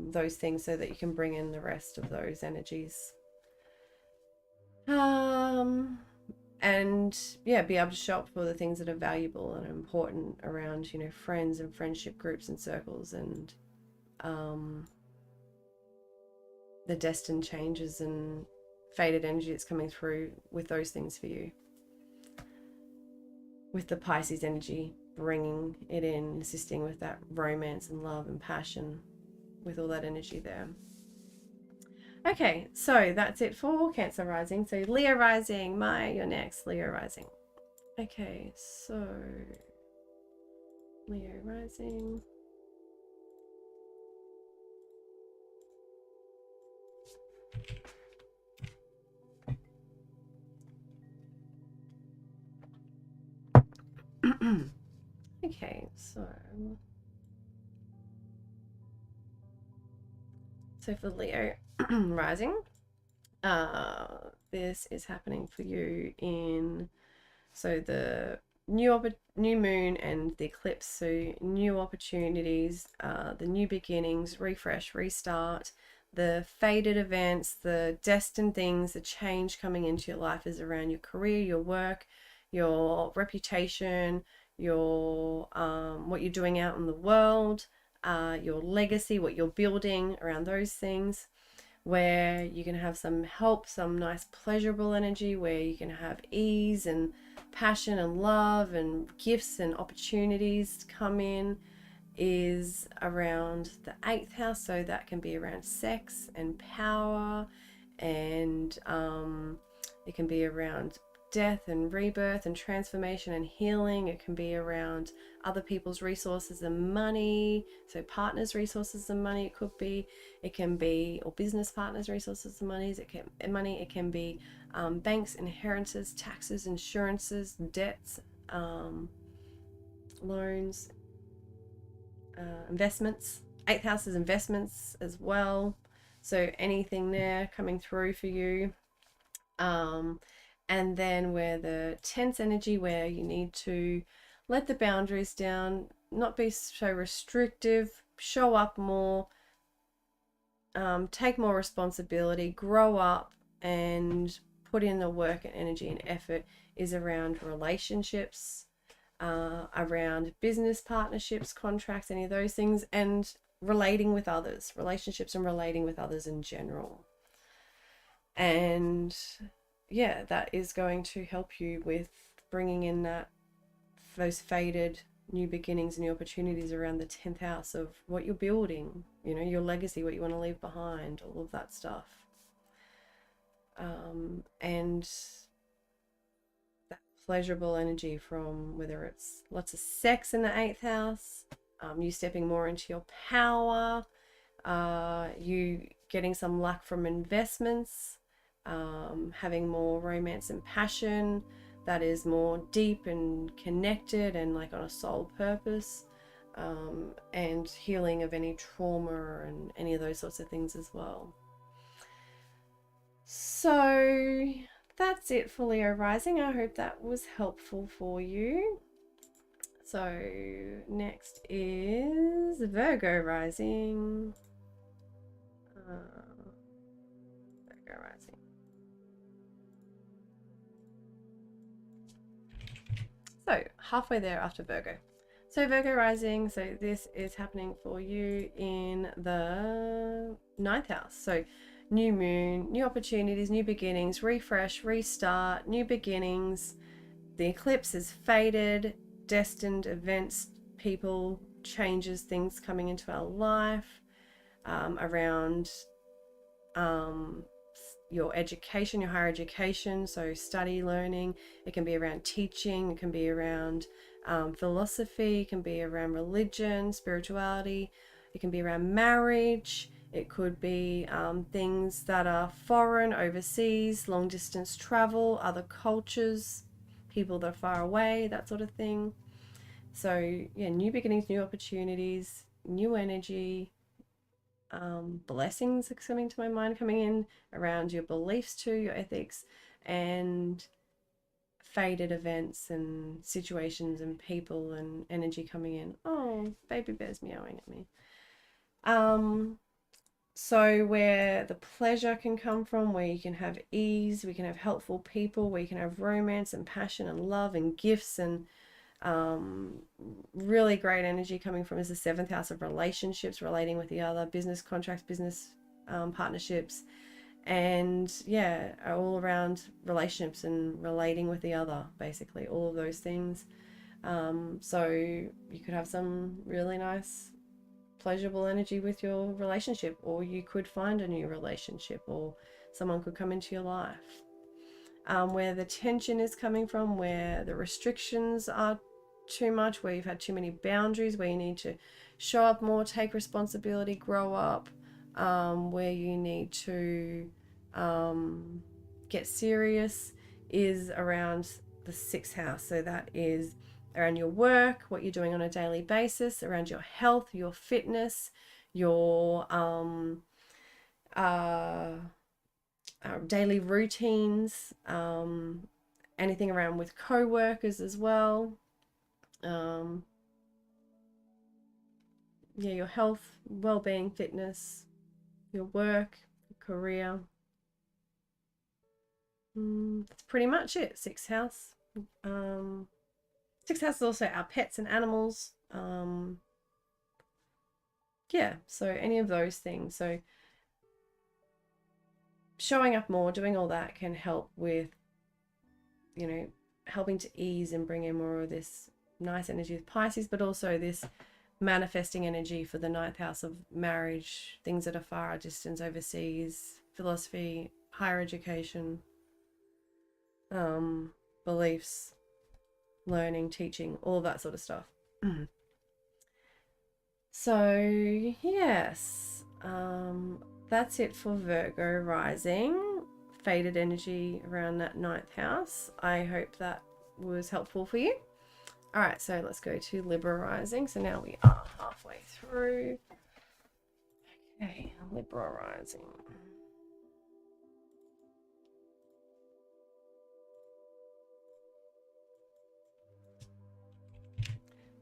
those things so that you can bring in the rest of those energies. And yeah, be able to show up for the things that are valuable and important around, friends and friendship groups and circles, and the destined changes and fated energy that's coming through with those things for you. With the Pisces energy, bringing it in, assisting with that romance and love and passion, with all that energy there. Okay, so that's it for Cancer Rising. So Leo Rising, you're next, Leo Rising. Okay, so Leo Rising. Okay, so for Leo Rising, this is happening for you in the new moon and the eclipse. So new opportunities, the new beginnings, refresh, restart, the fated events, the destined things, the change coming into your life is around your career, your work, your reputation, your what you're doing out in the world, your legacy, what you're building around those things, where you can have some help, some nice pleasurable energy, where you can have ease and passion and love and gifts and opportunities come in, is around the 8th house. So that can be around sex and power, and it can be around death and rebirth and transformation and healing. It can be around other people's resources and money, so partners' resources and money. It can be or business partners' resources and money. It can be banks, inheritances, taxes, insurances, debts, loans, investments. 8th house is investments as well, so anything there coming through for you. And then where the tense energy, where you need to let the boundaries down, not be so restrictive, show up more, take more responsibility, grow up, and put in the work and energy and effort, is around relationships, around business partnerships, contracts, any of those things, and relating with others, relationships and relating with others in general. And yeah, that is going to help you with bringing in those faded new beginnings and new opportunities around the 10th house of what you're building, your legacy, what you want to leave behind, all of that stuff. And that pleasurable energy from whether it's lots of sex in the 8th house, you stepping more into your power, you getting some luck from investments, having more romance and passion that is more deep and connected and like on a soul purpose, and healing of any trauma and any of those sorts of things as well. So that's it for Leo rising. I hope that was helpful for you. So next is Virgo rising. Virgo rising. So halfway there after Virgo. So Virgo rising, so this is happening for you in the 9th house. So new moon, new opportunities, new beginnings, refresh, restart, new beginnings. The eclipse is faded, destined events, people, changes, things coming into our life, around your education, your higher education, so study, learning. It can be around teaching, it can be around philosophy, it can be around religion, spirituality, it can be around marriage, it could be things that are foreign, overseas, long distance travel, other cultures, people that are far away, that sort of thing. So yeah, new beginnings, new opportunities, new energy. Blessings are coming to my mind, coming in around your beliefs too, your ethics, and faded events and situations and people and energy coming in. Oh, baby bear's meowing at me. So where the pleasure can come from, where you can have ease, we can have helpful people, where you can have romance and passion and love and gifts, and really great energy coming from is the 7th house of relationships, relating with the other, business contracts, business partnerships, and yeah, all around relationships and relating with the other, basically all of those things. So you could have some really nice pleasurable energy with your relationship, or you could find a new relationship, or someone could come into your life. Where the tension is coming from, where the restrictions are too much, where you've had too many boundaries, where you need to show up more, take responsibility, grow up, where you need to get serious, is around the 6th house. So that is around your work, what you're doing on a daily basis, around your health, your fitness, your daily routines, anything around with co-workers as well. Yeah, your health, well-being, fitness, your work, your career. That's pretty much it. 6th house. 6th house is also our pets and animals. Yeah, so any of those things. So showing up more, doing all that can help with, you know, helping to ease and bring in more of this nice energy with Pisces, but also this manifesting energy for the 9th house of marriage, things that are far distance, overseas, philosophy, higher education, beliefs, learning, teaching, all that sort of stuff. So yes, that's it for Virgo rising. Faded energy around that 9th house. I hope that was helpful for you. All right, so let's go to Libra rising. So now we are halfway through. Okay, Libra rising.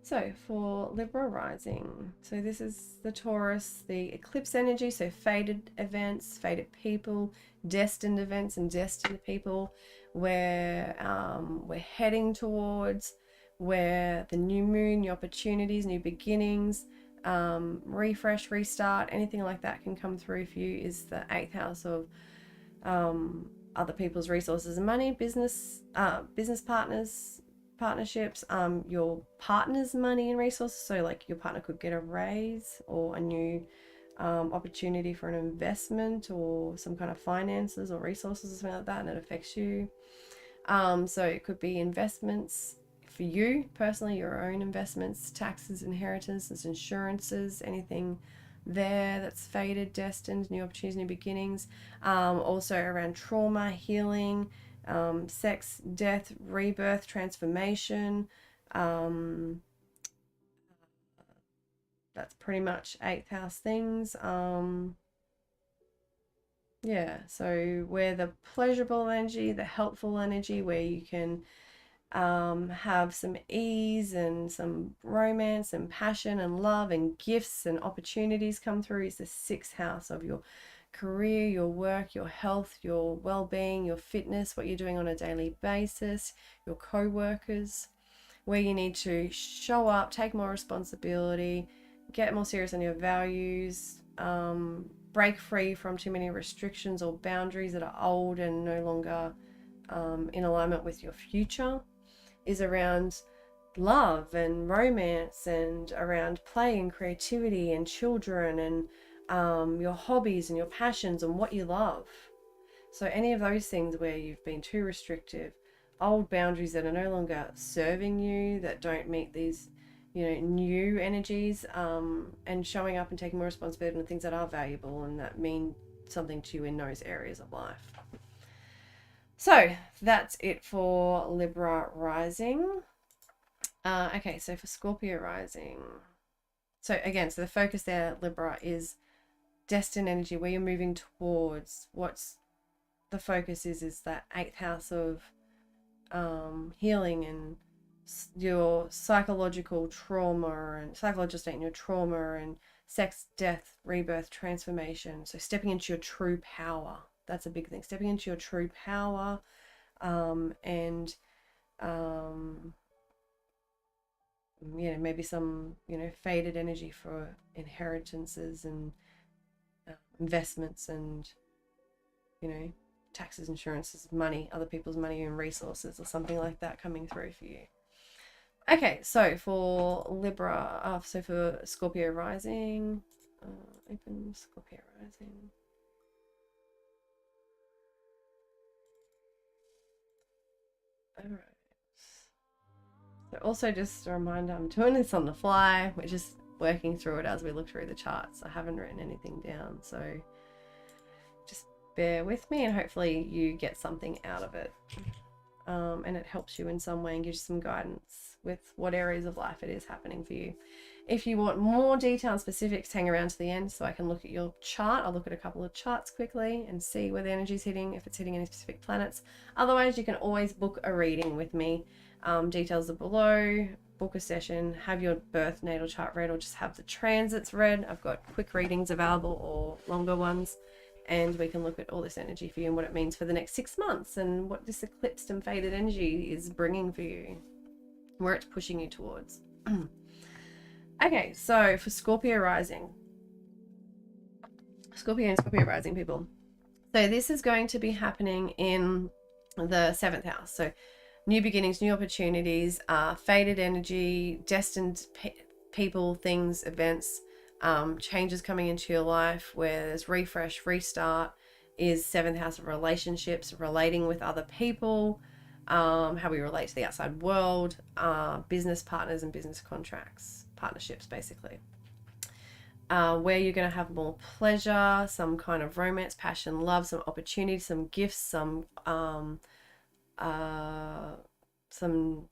So for Libra rising, so this is the Taurus, the eclipse energy, so faded events, faded people, destined events and destined people, where we're heading towards, where the new moon, new opportunities, new beginnings, refresh, restart, anything like that can come through for you, is the 8th house of other people's resources and money, business partners, partnerships, your partner's money and resources. So like your partner could get a raise or a new opportunity for an investment or some kind of finances or resources or something like that, and it affects you. So it could be investments for you personally, your own investments, taxes, inheritances, insurances, anything there that's faded, destined, new opportunities, new beginnings. Also around trauma, healing, sex, death, rebirth, transformation. That's pretty much 8th house things. Yeah, so where the pleasurable energy, the helpful energy, where you can have some ease and some romance and passion and love and gifts and opportunities come through, is the 6th house of your career, your work, your health, your well-being, your fitness, what you're doing on a daily basis, your co-workers, where you need to show up, take more responsibility, get more serious on your values, break free from too many restrictions or boundaries that are old and no longer in alignment with your future, is around love and romance and around play and creativity and children and your hobbies and your passions and what you love. So any of those things where you've been too restrictive, old boundaries that are no longer serving you, that don't meet these new energies, and showing up and taking more responsibility on things that are valuable and that mean something to you in those areas of life. So that's it for Libra rising. Okay, so for Scorpio rising. So again, so the focus there, Libra, is destined energy, where you're moving towards. What's the focus is that 8th house of healing and your psychological trauma and psychological state and your trauma and sex, death, rebirth, transformation. So stepping into your true power. That's a big thing. Stepping into your true power, and maybe some faded energy for inheritances and investments and taxes, insurances, money, other people's money and resources, or something like that coming through for you. Okay, so for Libra, so for Scorpio rising, open Scorpio rising. All right. So also just a reminder, I'm doing this on the fly. We're just working through it as we look through the charts. I haven't written anything down, so just bear with me and hopefully you get something out of it. And it helps you in some way and gives you some guidance with what areas of life it is happening for you. If you want more detail and specifics, hang around to the end so I can look at your chart. I'll look at a couple of charts quickly and see where the energy is hitting, if it's hitting any specific planets. Otherwise, you can always book a reading with me. Details are below. Book a session, have your birth natal chart read, or just have the transits read. I've got quick readings available or longer ones. And we can look at all this energy for you and what it means for the next 6 months and what this eclipsed and faded energy is bringing for you, where it's pushing you towards. Okay, so for Scorpio rising. Scorpio and Scorpio rising people. So this is going to be happening in the 7th house. So new beginnings, new opportunities, faded energy, destined people, things, events, changes coming into your life, where there's refresh, restart, is 7th house of relationships, relating with other people, how we relate to the outside world, business partners and business contracts, partnerships basically. Where you're going to have more pleasure, some kind of romance, passion, love, some opportunity, some gifts, some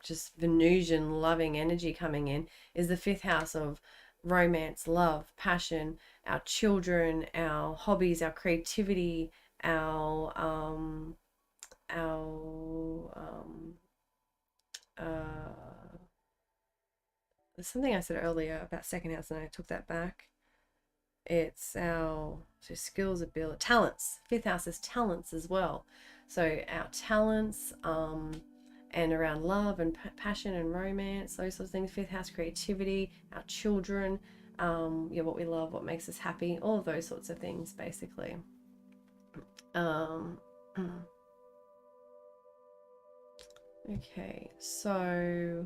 just Venusian loving energy coming in, is the 5th house of romance, love, passion, our children, our hobbies, our creativity, our there's something I said earlier about 2nd house and I took that back. It's our skills, ability, talents. 5th house is talents as well. So our talents, and around love and passion and romance, those sorts of things. 5th house, creativity, our children, what we love, what makes us happy, all of those sorts of things basically. Okay, so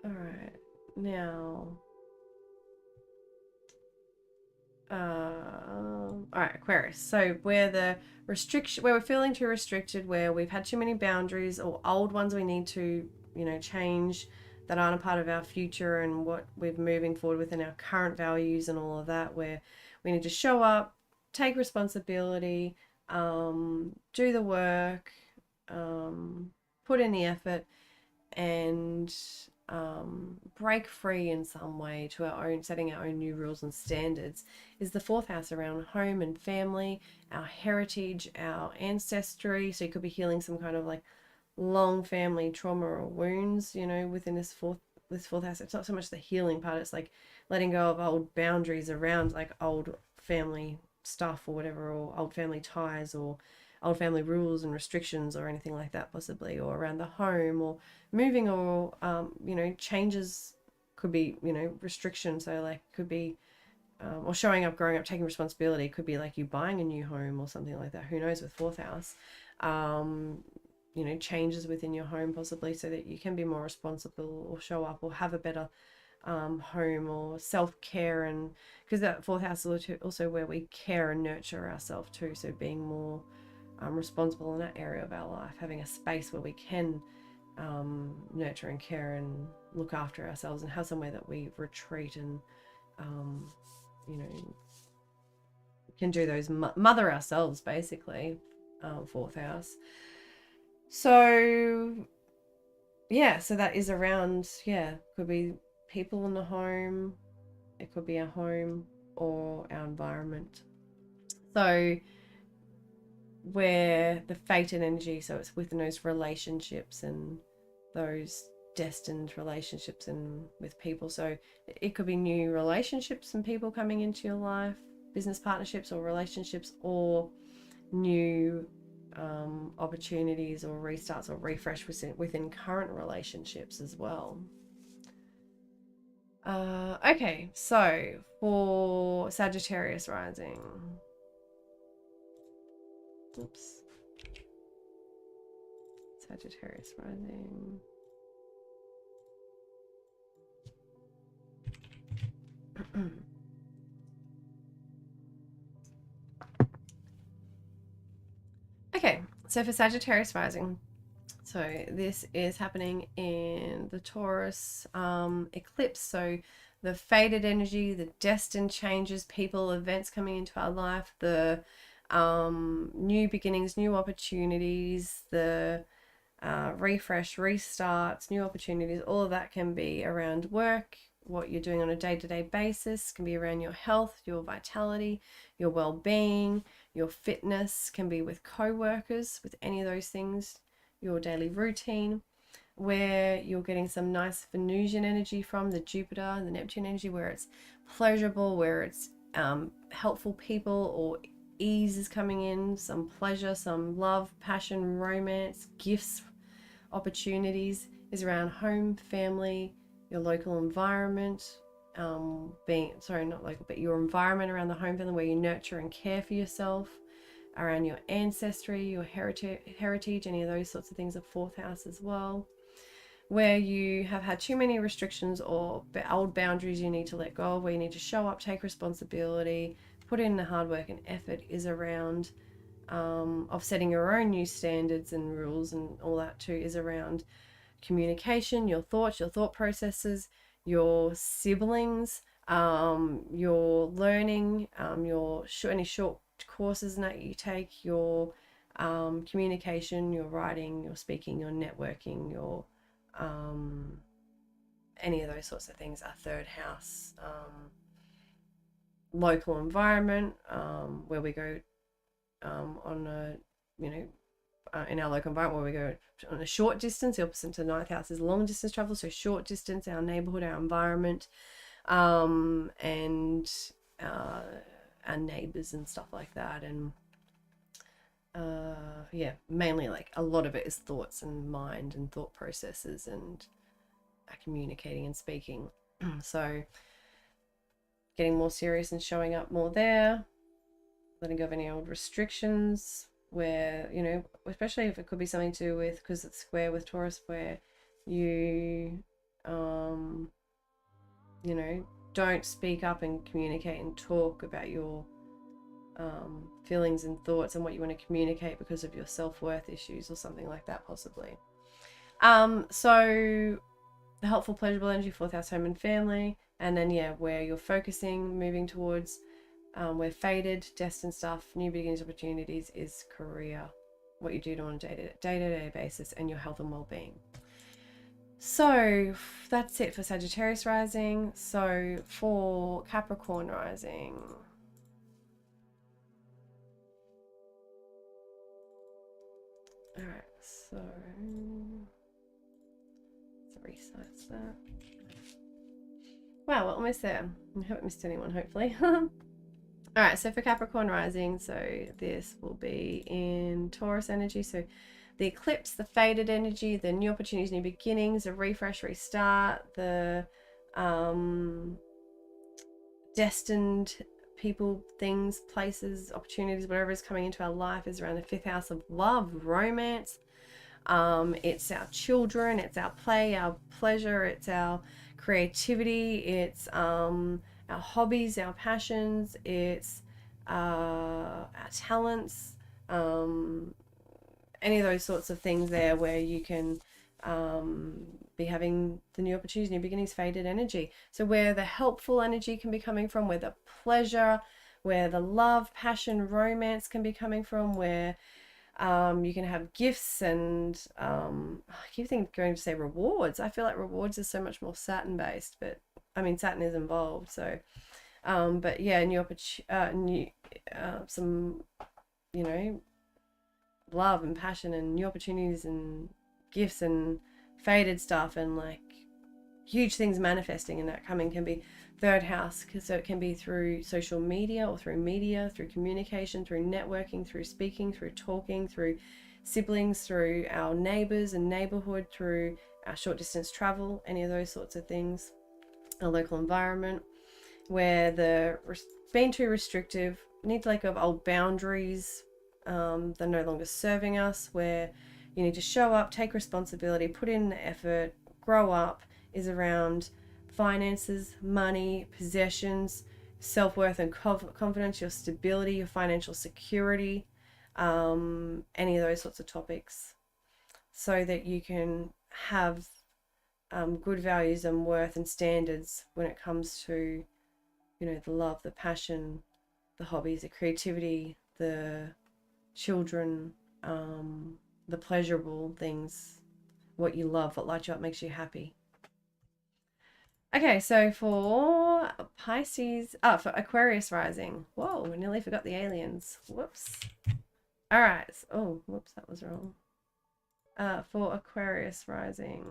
all right, now all right, Aquarius. So where we're feeling too restricted, where we've had too many boundaries or old ones we need to change, that aren't a part of our future and what we're moving forward within our current values and all of that, where we need to show up, take responsibility, do the work, put in the effort, and break free in some way to our own, setting our own new rules and standards, is the fourth house around home and family, our heritage, our ancestry. So you could be healing some kind of like long family trauma or wounds, you know, within this fourth house. It's not so much the healing part, it's like letting go of old boundaries around like old family stuff or whatever, or old family ties or old family rules and restrictions or anything like that, possibly, or around the home, or moving, or you know, changes. Could be, you know, restrictions, so like could be or showing up, growing up, taking responsibility. Could be like you buying a new home or something like that, who knows, with fourth house. You know, changes within your home possibly, so that you can be more responsible or show up or have a better home, or self-care. And because that fourth house is also where we care and nurture ourselves too, so being more responsible in that area of our life, having a space where we can nurture and care and look after ourselves, and have somewhere that we retreat and you know, can do those mother ourselves basically. Fourth house. So yeah, so that is around, yeah, could be people in the home, it could be our home or our environment. So where the fated energy, so it's within those relationships and those destined relationships and with people. So it could be new relationships and people coming into your life, business partnerships or relationships, or new opportunities or restarts or refresh within current relationships as well. Okay, so for Sagittarius rising, oops, Sagittarius rising. Okay, so for Sagittarius rising, so this is happening in the Taurus eclipse. So the fated energy, the destined changes, people, events coming into our life, the new beginnings, new opportunities, the refresh, restarts, new opportunities, all of that can be around work, what you're doing on a day-to-day basis, can be around your health, your vitality, your well-being, your fitness, can be with co-workers, with any of those things, your daily routine, where you're getting some nice Venusian energy from the Jupiter and the Neptune energy, where it's pleasurable, where it's helpful people, or ease is coming in, some pleasure, some love, passion, romance, gifts, opportunities, is around home, family, your local environment, your environment around the home, family, where you nurture and care for yourself, around your ancestry, your heritage, any of those sorts of things are fourth house as well. Where you have had too many restrictions or old boundaries you need to let go of, where you need to show up, take responsibility, put in the hard work and effort, is around of setting your own new standards and rules, and all that too is around communication, your thoughts, your thought processes, your siblings, your learning, any short courses that you take, your communication, your writing, your speaking, your networking, your any of those sorts of things are third house. Local environment, where we go on a, in our local environment, where we go on a short distance. The opposite to the ninth house is long distance travel, so short distance, our neighborhood, our environment, and our neighbors and stuff like that. And mainly like a lot of it is thoughts and mind and thought processes and communicating and speaking. So getting more serious and showing up more there, letting go of any old restrictions, where, especially if it could be something to do with, because it's square with Taurus, where you don't speak up and communicate and talk about your feelings and thoughts and what you want to communicate because of your self-worth issues or something like that, possibly. So the helpful, pleasurable energy, fourth house, home and family. And then, yeah, where you're focusing, moving towards, where faded, destined stuff, new beginnings, opportunities is career, what you do on a day-to-day basis, and your health and well-being. So that's it for Sagittarius rising. So for Capricorn rising, all right, so let's resize that. Wow, we're almost there. I haven't missed anyone, hopefully. All right, so for Capricorn rising, so this will be in Taurus energy. So the eclipse, the faded energy, the new opportunities, new beginnings, a refresh, restart, the destined people, things, places, opportunities, whatever is coming into our life is around the fifth house of love, romance. It's our children, it's our play, our pleasure, it's our creativity, it's our hobbies, our passions, it's our talents, any of those sorts of things there where you can be having the new opportunities, new beginnings, faded energy. So where the helpful energy can be coming from, where the pleasure, where the love, passion, romance can be coming from, where you can have gifts and I keep going to say rewards. I feel like rewards is so much more Saturn based, but I mean Saturn is involved. So, but yeah, some love and passion and new opportunities and gifts and faded stuff and like huge things manifesting, and that coming can be third house, so it can be through social media or through media, through communication, through networking, through speaking, through talking, through siblings, through our neighbors and neighborhood, through our short distance travel, any of those sorts of things, a local environment where the being too restrictive, need to let go of old boundaries, they're no longer serving us, where you need to show up, take responsibility, put in the effort, grow up, is around finances, money, possessions, self-worth and confidence, your stability, your financial security, any of those sorts of topics, so that you can have good values and worth and standards when it comes to, the love, the passion, the hobbies, the creativity, the children, the pleasurable things, what you love, what lights you up, makes you happy. Okay, so for for Aquarius rising. Whoa, we nearly forgot the aliens. Whoops. All right. Oh, whoops, that was wrong. For Aquarius rising.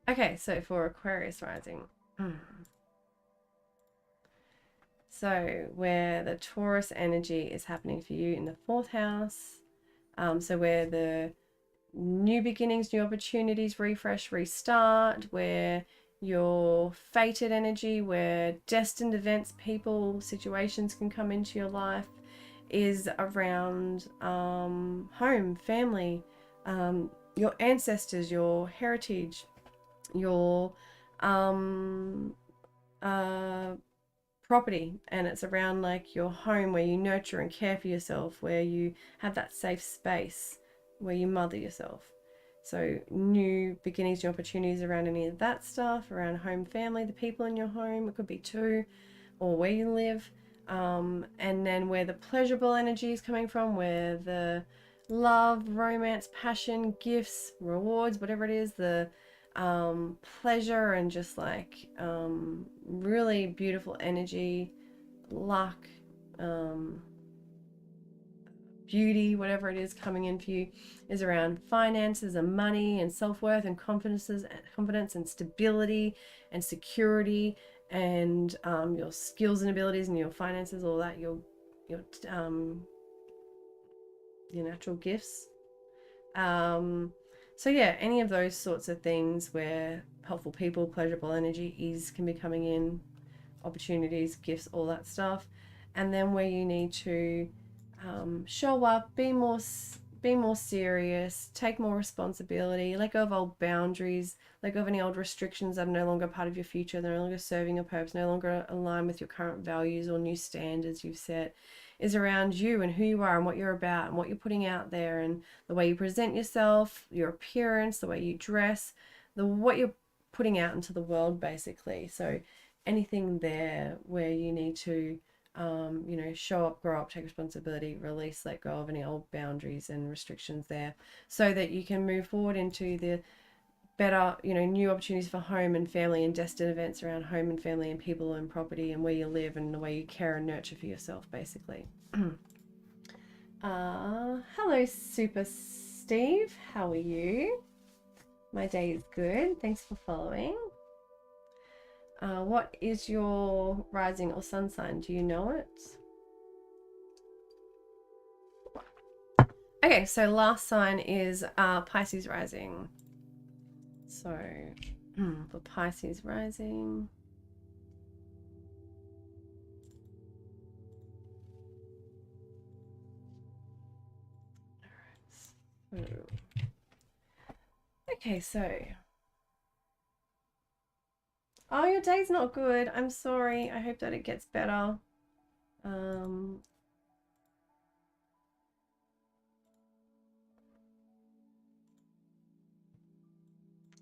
Okay, so for Aquarius rising. So where the Taurus energy is happening for you in the fourth house. So where the new beginnings, new opportunities, refresh, restart, where your fated energy, where destined events, people, situations can come into your life, is around home, family, your ancestors, your heritage, your property, and it's around like your home, where you nurture and care for yourself, where you have that safe space, where you mother yourself. So new beginnings, new opportunities around any of that stuff, around home, family, the people in your home, it could be two, or where you live, and then where the pleasurable energy is coming from, where the love, romance, passion, gifts, rewards, whatever it is, the pleasure and just like really beautiful energy, luck, beauty, whatever it is coming in for you, is around finances and money and self-worth and confidence and stability and security, and your skills and abilities and your finances, all that, your natural gifts. So yeah, any of those sorts of things where helpful people, pleasurable energy can be coming in, opportunities, gifts, all that stuff. And then where you need to show up, be more serious, take more responsibility, let go of old boundaries, let go of any old restrictions that are no longer part of your future, they're no longer serving your purpose, no longer align with your current values or new standards you've set. is around you and who you are and what you're about and what you're putting out there and the way you present yourself, your appearance, the way you dress, what you're putting out into the world, basically. So anything there where you need to show up, grow up, take responsibility, release, let go of any old boundaries and restrictions there, so that you can move forward into the better, new opportunities for home and family and destined events around home and family and people and property and where you live and the way you care and nurture for yourself, basically. Hello, Super Steve. How are you? My day is good. Thanks for following. What is your rising or sun sign? Do you know it? Okay, so last sign is Pisces rising. So for Pisces rising, okay, so oh, your day's not good. I'm sorry. I hope that it gets better.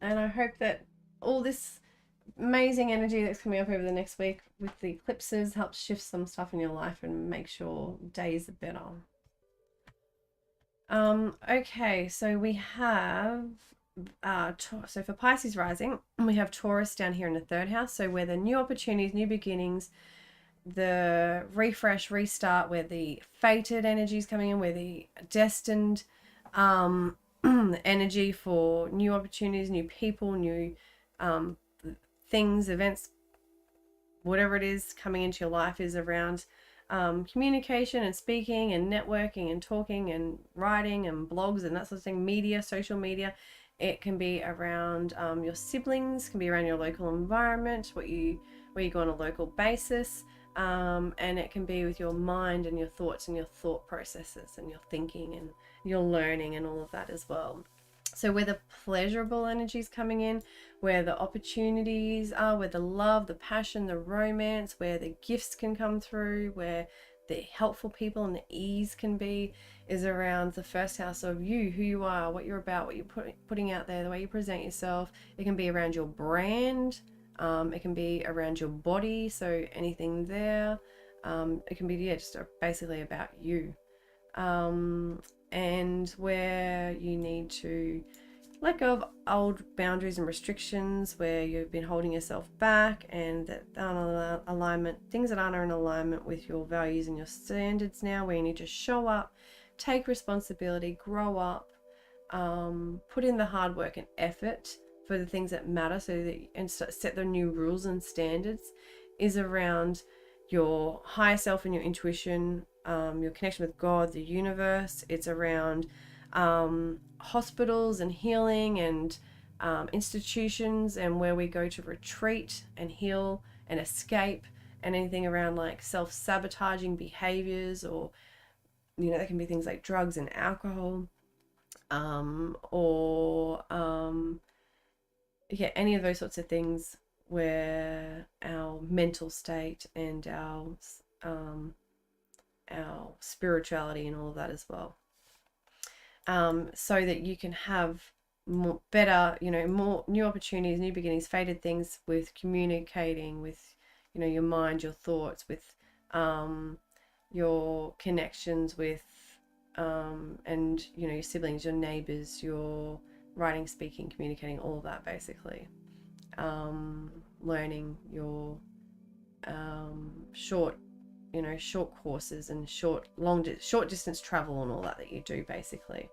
And I hope that all this amazing energy that's coming up over the next week with the eclipses helps shift some stuff in your life and make sure days are better. Okay, so we have so for Pisces rising, we have Taurus down here in the third house, so where the new opportunities, new beginnings, the refresh, restart, where the fated energy is coming in, where the destined energy for new opportunities, new people, new things, events, whatever it is coming into your life is around communication and speaking and networking and talking and writing and blogs and that sort of thing, media, social media. It can be around your siblings, can be around your local environment, where you go on a local basis, and it can be with your mind and your thoughts and your thought processes and your thinking and your learning and all of that as well. So where the pleasurable energy is coming in, where the opportunities are, where the love, the passion, the romance, where the gifts can come through, where the helpful people and the ease can be, is around the first house of you, who you are, what you're about, what you're putting out there, the way you present yourself. It can be around your brand. It can be around your body. So anything there. It can be, just basically about you. And where you need to let go of old boundaries and restrictions, where you've been holding yourself back and that aren't in alignment, things that aren't in alignment with your values and your standards now, where you need to show up, take responsibility, grow up, put in the hard work and effort for the things that matter, so that and set the new rules and standards, is around your higher self and your intuition, your connection with God, the universe. It's around hospitals and healing and institutions, and where we go to retreat and heal and escape, and anything around like self-sabotaging behaviors, or that can be things like drugs and alcohol, or any of those sorts of things, where our mental state and our spirituality and all of that as well, so that you can have better, more new opportunities, new beginnings, fated things with communicating with, your mind, your thoughts, with your connections with, and, your siblings, your neighbors, your writing, speaking, communicating, all of that basically. Learning your short courses and short distance travel and all that you do basically.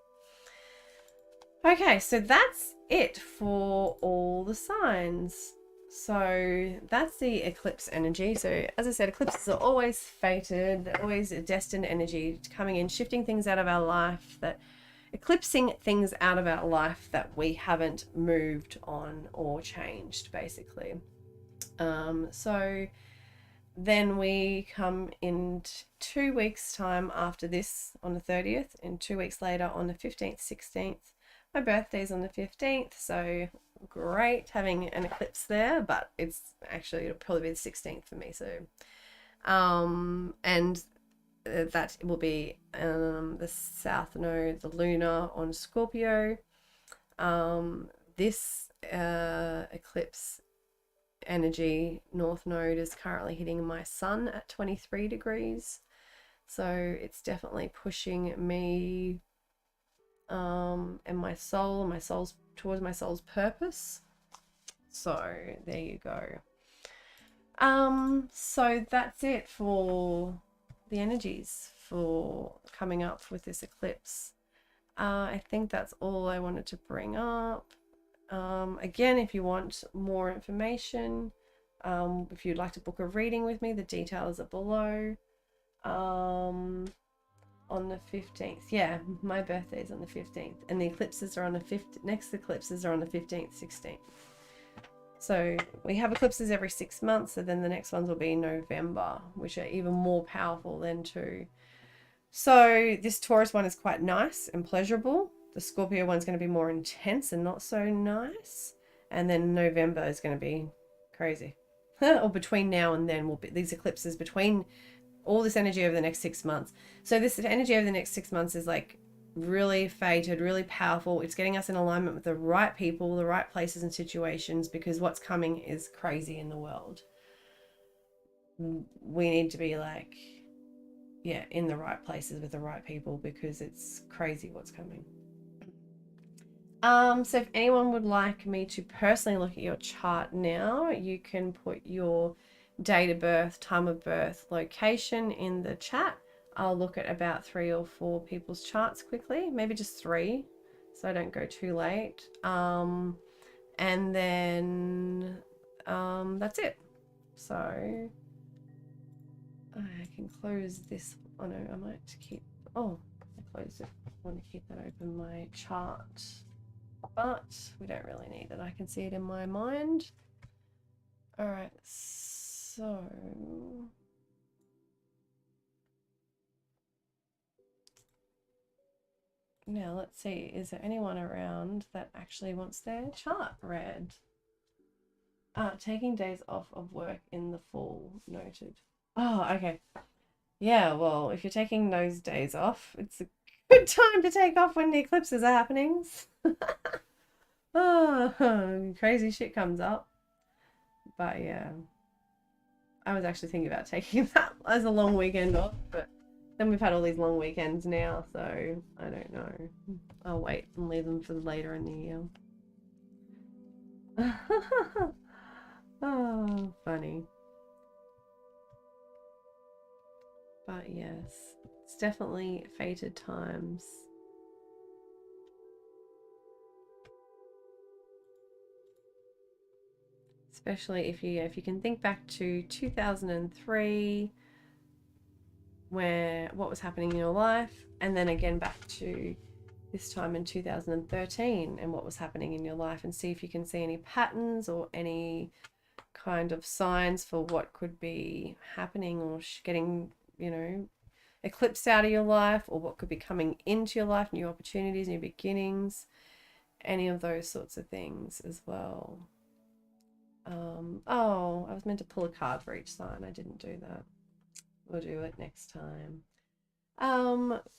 Okay, so that's it for all the signs. So that's the eclipse energy. So as I said, eclipses are always fated, they're always a destined energy coming in, shifting things out of our life, eclipsing things out of our life that we haven't moved on or changed basically. So then we come in 2 weeks time after this on the 30th, and 2 weeks later on the 15th, 16th. My birthday's on the 15th, so great having an eclipse there, but it'll probably be the 16th for me. So, and that will be the south node, the lunar on Scorpio. This eclipse energy, north node, is currently hitting my sun at 23 degrees. So it's definitely pushing me and my soul's towards my soul's purpose. So there you go. So that's it for the energies for coming up with this eclipse. I think that's all I wanted to bring up. Again, if you want more information, if you'd like to book a reading with me, the details are below. On the 15th, yeah, my birthday is on the 15th, and the eclipses are on the 15th. Next eclipses are on the 15th, 16th. So we have eclipses every 6 months, so then the next ones will be in November, which are even more powerful then too. So this Taurus one is quite nice and pleasurable. The Scorpio one's going to be more intense and not so nice. And then November is going to be crazy. Or between now and then will be these eclipses, between all this energy over the next 6 months. So this energy over the next 6 months is like really fated, really powerful. It's getting us in alignment with the right people, the right places and situations, because what's coming is crazy in the world. We need to be like, yeah, in the right places with the right people, because it's crazy what's coming. So if anyone would like me to personally look at your chart now, you can put your date of birth, time of birth, location in the chat. I'll look at about 3 or 4 people's charts quickly, maybe just 3, so I don't go too late. And then that's it. So I can close this. Oh no, I might keep. Oh, I closed it. I want to keep that open, my chart, but we don't really need it. I can see it in my mind. All right, so now let's see, is there anyone around that actually wants their chart read? Taking days off of work in the fall, noted. Oh, okay. Yeah, well, if you're taking those days off, it's a good time to take off when the eclipses are happening. Oh, crazy shit comes up. But yeah, I was actually thinking about taking that as a long weekend off, but then we've had all these long weekends now, so I don't know. I'll wait and leave them for later in the year. Oh, funny. But yes, it's definitely fated times. Especially if you can think back to 2003, where what was happening in your life, and then again back to this time in 2013 and what was happening in your life, and see if you can see any patterns or any kind of signs for what could be happening or getting, you know, eclipsed out of your life, or what could be coming into your life, new opportunities, new beginnings, any of those sorts of things as well. Oh, I was meant to pull a card for each sign. I didn't do that. We'll do it next time.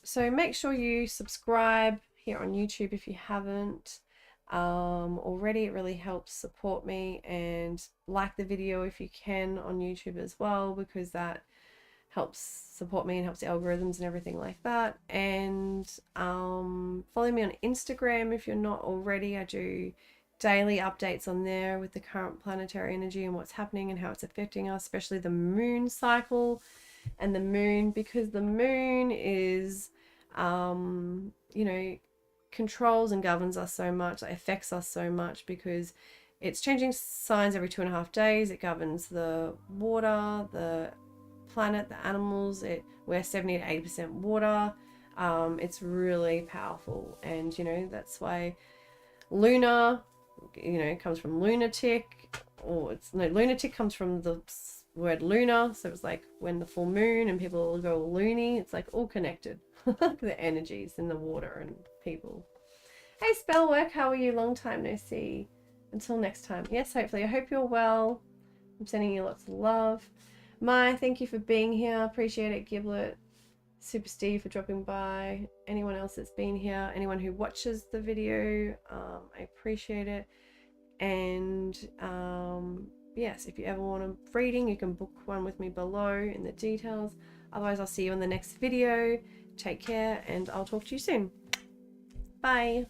So make sure you subscribe here on YouTube if you haven't already. It really helps support me, and like the video if you can on YouTube as well, because that helps support me and helps the algorithms and everything like that. And follow me on Instagram if you're not already. I do daily updates on there with the current planetary energy and what's happening and how it's affecting us, especially the moon cycle and the moon, because the moon is you know, controls and governs us so much, affects us so much, because it's changing signs every 2.5 days. It governs the water, the planet, the animals. We're 70 to 80% water. It's really powerful, and you know, that's why lunar, you know, comes from lunatic, or it's no, lunatic comes from the word lunar, so it's like when the full moon and people go loony, it's like all connected. The energies in the water and people. Hey Spellwork, how are you? Long time no see. Until next time. Yes, hopefully. I hope you're well. I'm sending you lots of love. Mai, thank you for being here. Appreciate it. Giblet, Super Steve for dropping by. Anyone else that's been here, anyone who watches the video, I appreciate it. And yes, if you ever want a reading, you can book one with me below in the details. Otherwise, I'll see you in the next video. Take care, and I'll talk to you soon. Bye.